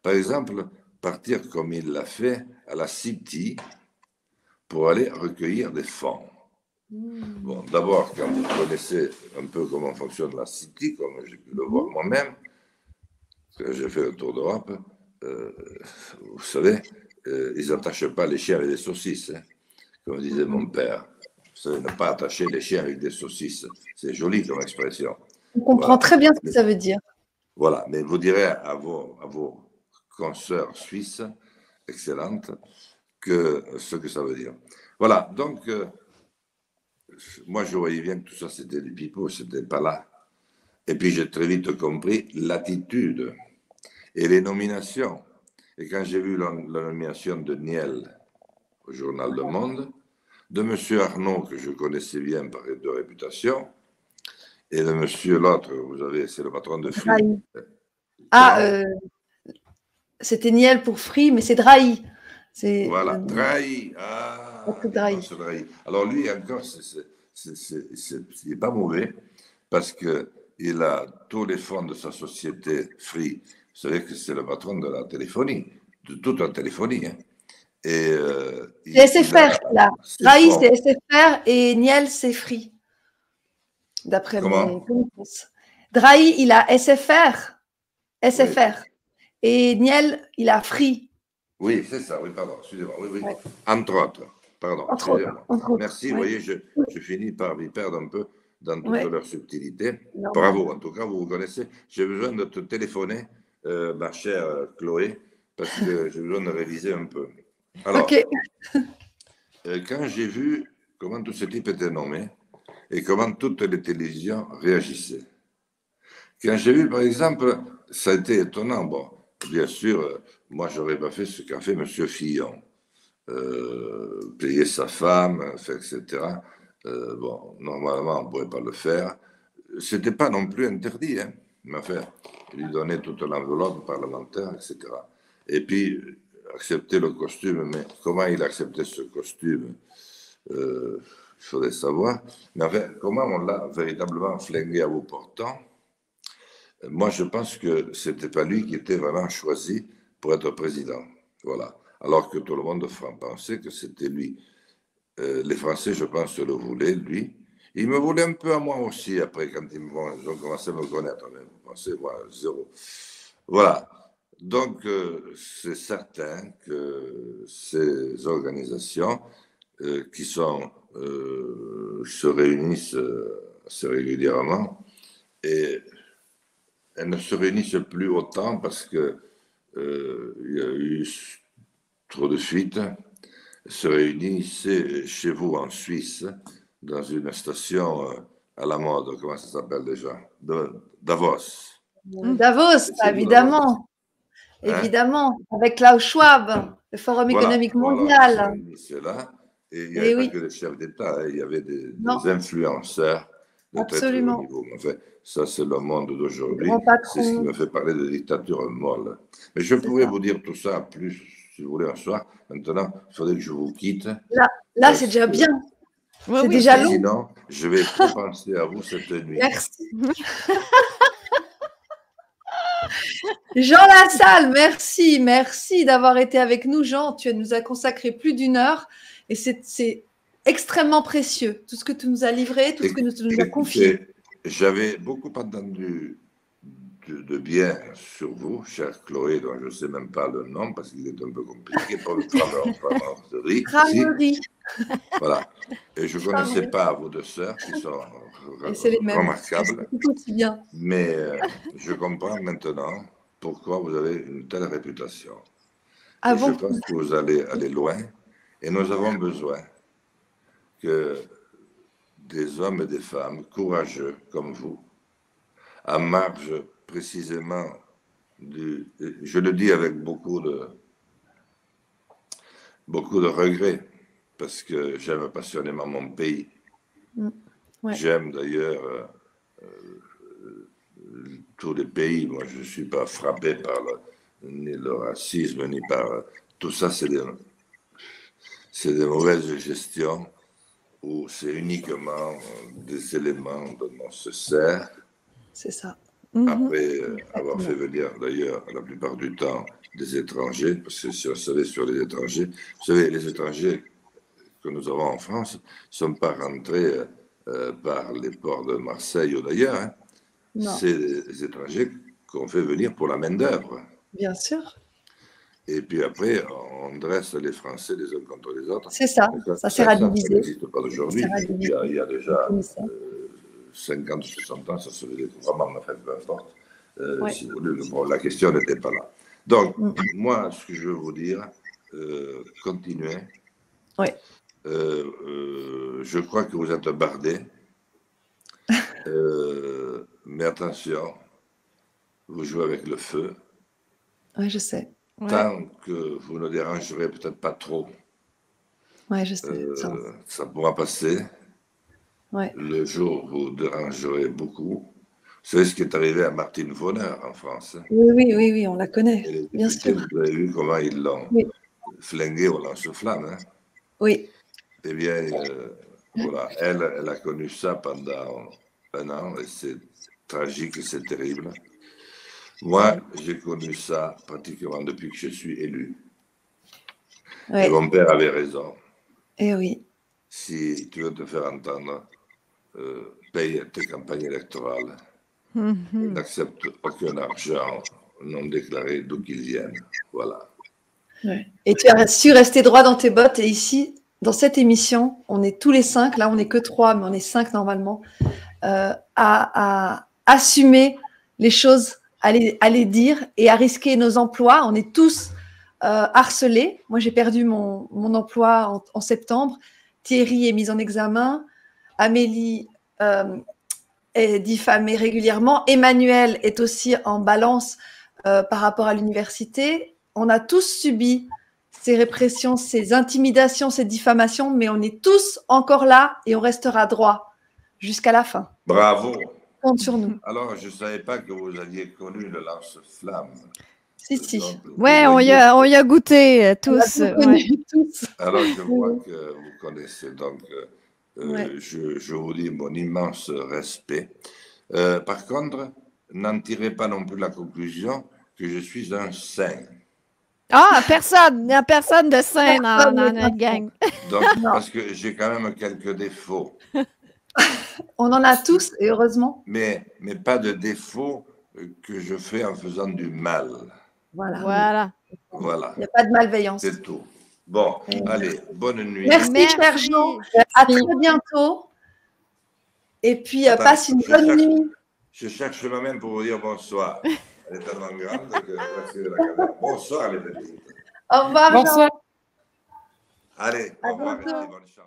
Par exemple, partir comme il l'a fait à la City pour aller recueillir des fonds. Bon, d'abord, quand vous connaissez un peu comment fonctionne la City, comme j'ai pu le voir moi-même, quand j'ai fait le tour d'Europe, vous savez, ils n'attachent pas les chiens avec des saucisses, hein, comme disait mon père. Vous savez, ne pas attacher les chiens avec des saucisses. C'est joli comme expression. On comprend très bien ce que ça veut dire. Voilà, mais vous direz à vos consoeurs suisses excellentes ce que ça veut dire. Voilà, donc, moi je voyais bien que tout ça c'était du pipeau, c'était pas là. Et puis j'ai très vite compris l'attitude et les nominations. Et quand j'ai vu la nomination de Niel au journal Le Monde, de M. Arnaud, que je connaissais bien par de réputation, et de monsieur l'autre, vous avez, c'est le patron de Free. C'était Niel pour Free, mais c'est Drahi. Voilà, Drahi. Ah, Drahi. Alors lui, encore, il n'est pas mauvais, parce qu'il a tous les fonds de sa société Free. Vous savez que c'est le patron de la téléphonie, de toute la téléphonie. Hein. C'est SFR, là. Drahi, c'est SFR et Niel, c'est Free. D'après mes connaissances. Drahi, il a SFR. Oui. Et Niel, il a Free. Oui, c'est ça, oui, pardon, excusez-moi. Oui. Ouais. Entre autres, pardon, excusez-moi. Merci, oui. Vous voyez, je finis par m'y perdre un peu dans toute leur subtilité. Bravo, en tout cas, vous connaissez. J'ai besoin de te téléphoner, ma chère Chloé, parce que j'ai besoin de réviser un peu. Alors, quand j'ai vu comment tout ce type était nommé, et comment toutes les télévisions réagissaient. Quand j'ai vu, par exemple, ça a été étonnant. Bon, bien sûr, moi, je n'aurais pas fait ce qu'a fait M. Fillon. Payer sa femme, etc. Bon, normalement, on ne pourrait pas le faire. Ce n'était pas non plus interdit, hein, mais enfin, lui donner toute l'enveloppe parlementaire, etc. Et puis, accepter le costume, mais comment il acceptait ce costume il faudrait savoir. Mais enfin, comment on l'a véritablement flingué à bout portant? Moi, je pense que ce n'était pas lui qui était vraiment choisi pour être président. Voilà. Alors que tout le monde pensait que c'était lui. Les Français, je pense, le voulaient, lui. Ils me voulaient un peu à moi aussi, après, quand ils ont commencé à me connaître. Mais vous pensez, moi, zéro. Voilà. Donc, c'est certain que ces organisations qui se réunissent assez régulièrement et elles ne se réunissent plus autant parce que il y a eu trop de fuites. Elles se réunissaient chez vous en Suisse dans une station à la mode, comment ça s'appelle déjà? Davos. Davos, évidemment. Hein? Évidemment, avec Klaus Schwab, le Forum économique mondial. C'est là. Et il n'y avait pas que des chefs d'État, il y avait des influenceurs de très haut niveau. Enfin, ça, c'est le monde d'aujourd'hui. C'est ce qui me fait parler de dictature molle. Mais je pourrais vous dire tout ça plus, si vous voulez, un soir. Maintenant, il faudrait que je vous quitte. Là c'est déjà bien. C'est déjà long. Sinon, je vais trop penser à vous cette nuit. Merci. Jean Lassalle, merci, merci d'avoir été avec nous. Jean, tu nous as consacré plus d'1 heure et c'est extrêmement précieux. Tout ce que tu nous as livré, tout ce que tu nous as confié. J'avais beaucoup entendu de bien sur vous, chère Chloé, dont je ne sais même pas le nom parce qu'il est un peu compliqué pour le Framerie. Framerie. Voilà. Et je ne connaissais pas vos deux sœurs qui sont remarquables. Tout aussi bien. Mais je comprends maintenant pourquoi vous avez une telle réputation. Ah bon? Je pense que vous allez aller loin et nous avons besoin que des hommes et des femmes courageux comme vous, à marge précisément je le dis avec beaucoup de regrets, parce que j'aime passionnément mon pays. Ouais. J'aime d'ailleurs tous les pays. Moi, je ne suis pas frappé par ni le racisme, ni par... tout ça, c'est des mauvaises gestions où c'est uniquement des éléments dont on se sert. C'est ça. Après avoir fait venir, d'ailleurs, la plupart du temps, des étrangers, parce que si on savait sur les étrangers, vous savez, les étrangers que nous avons en France ne sont pas rentrés par les ports de Marseille ou d'ailleurs. Hein. C'est des étrangers qu'on fait venir pour la main-d'œuvre. Bien sûr. Et puis après, on dresse les Français les uns contre les autres. C'est ça, ça s'est radivisé. Ça n'existe pas d'aujourd'hui. Il y a déjà 50, 60 ans, ça se faisait vraiment, mais peu importe. Si vous voulez, bon, la question n'était pas là. Donc, moi, ce que je veux vous dire, continuez. Oui. Je crois que vous êtes bardé. Mais attention, vous jouez avec le feu. Oui, je sais. Tant que vous ne dérangerez peut-être pas trop, je sais. ça pourra passer. Ouais. Le jour où vous dérangerez beaucoup. Vous savez ce qui est arrivé à Martine Vonner en France. Oui, on la connaît, bien sûr. Vous avez vu comment ils l'ont flinguée au lance-flamme. Hein? Oui. Eh bien, voilà, elle a connu ça pendant 1 an et c'est tragique et c'est terrible. Moi, j'ai connu ça pratiquement depuis que je suis élu. Et mon père avait raison. Eh oui. Si tu veux te faire entendre, paye tes campagnes électorales. N'accepte aucun argent non déclaré d'où qu'il vienne. Voilà. Et tu as su rester droit dans tes bottes. Et ici, dans cette émission, on est tous les 5. Là, on n'est que 3, mais on est 5 normalement. À assumer les choses, à les dire et à risquer nos emplois. On est tous harcelés. Moi, j'ai perdu mon emploi en septembre. Thierry est mis en examen. Amélie est diffamée régulièrement. Emmanuel est aussi en balance par rapport à l'université. On a tous subi ces répressions, ces intimidations, ces diffamations, mais on est tous encore là et on restera droit jusqu'à la fin. Bravo. Compte sur nous. Alors, je ne savais pas que vous aviez connu le lance-flamme. Si. Ouais, on y a goûté tous. Tous. Alors, je vois que vous connaissez. Donc, je vous dis mon immense respect. Par contre, n'en tirez pas non plus la conclusion que je suis un saint. Ah, personne. Il n'y a personne de saint dans notre gang. Donc, parce que j'ai quand même quelques défauts. On en a tous, et heureusement. Mais pas de défauts que je fais en faisant du mal. Voilà. Il n'y a pas de malveillance. C'est tout. Bon, allez, bonne nuit. Merci, cher Jean. À très bientôt. Et puis, passe une bonne nuit. Je cherche ma main pour vous dire bonsoir. Elle est tellement grande que merci de la caméra. Bonsoir, les petites. Au revoir, Jean. Bonsoir. Allez, au revoir et bonne chance.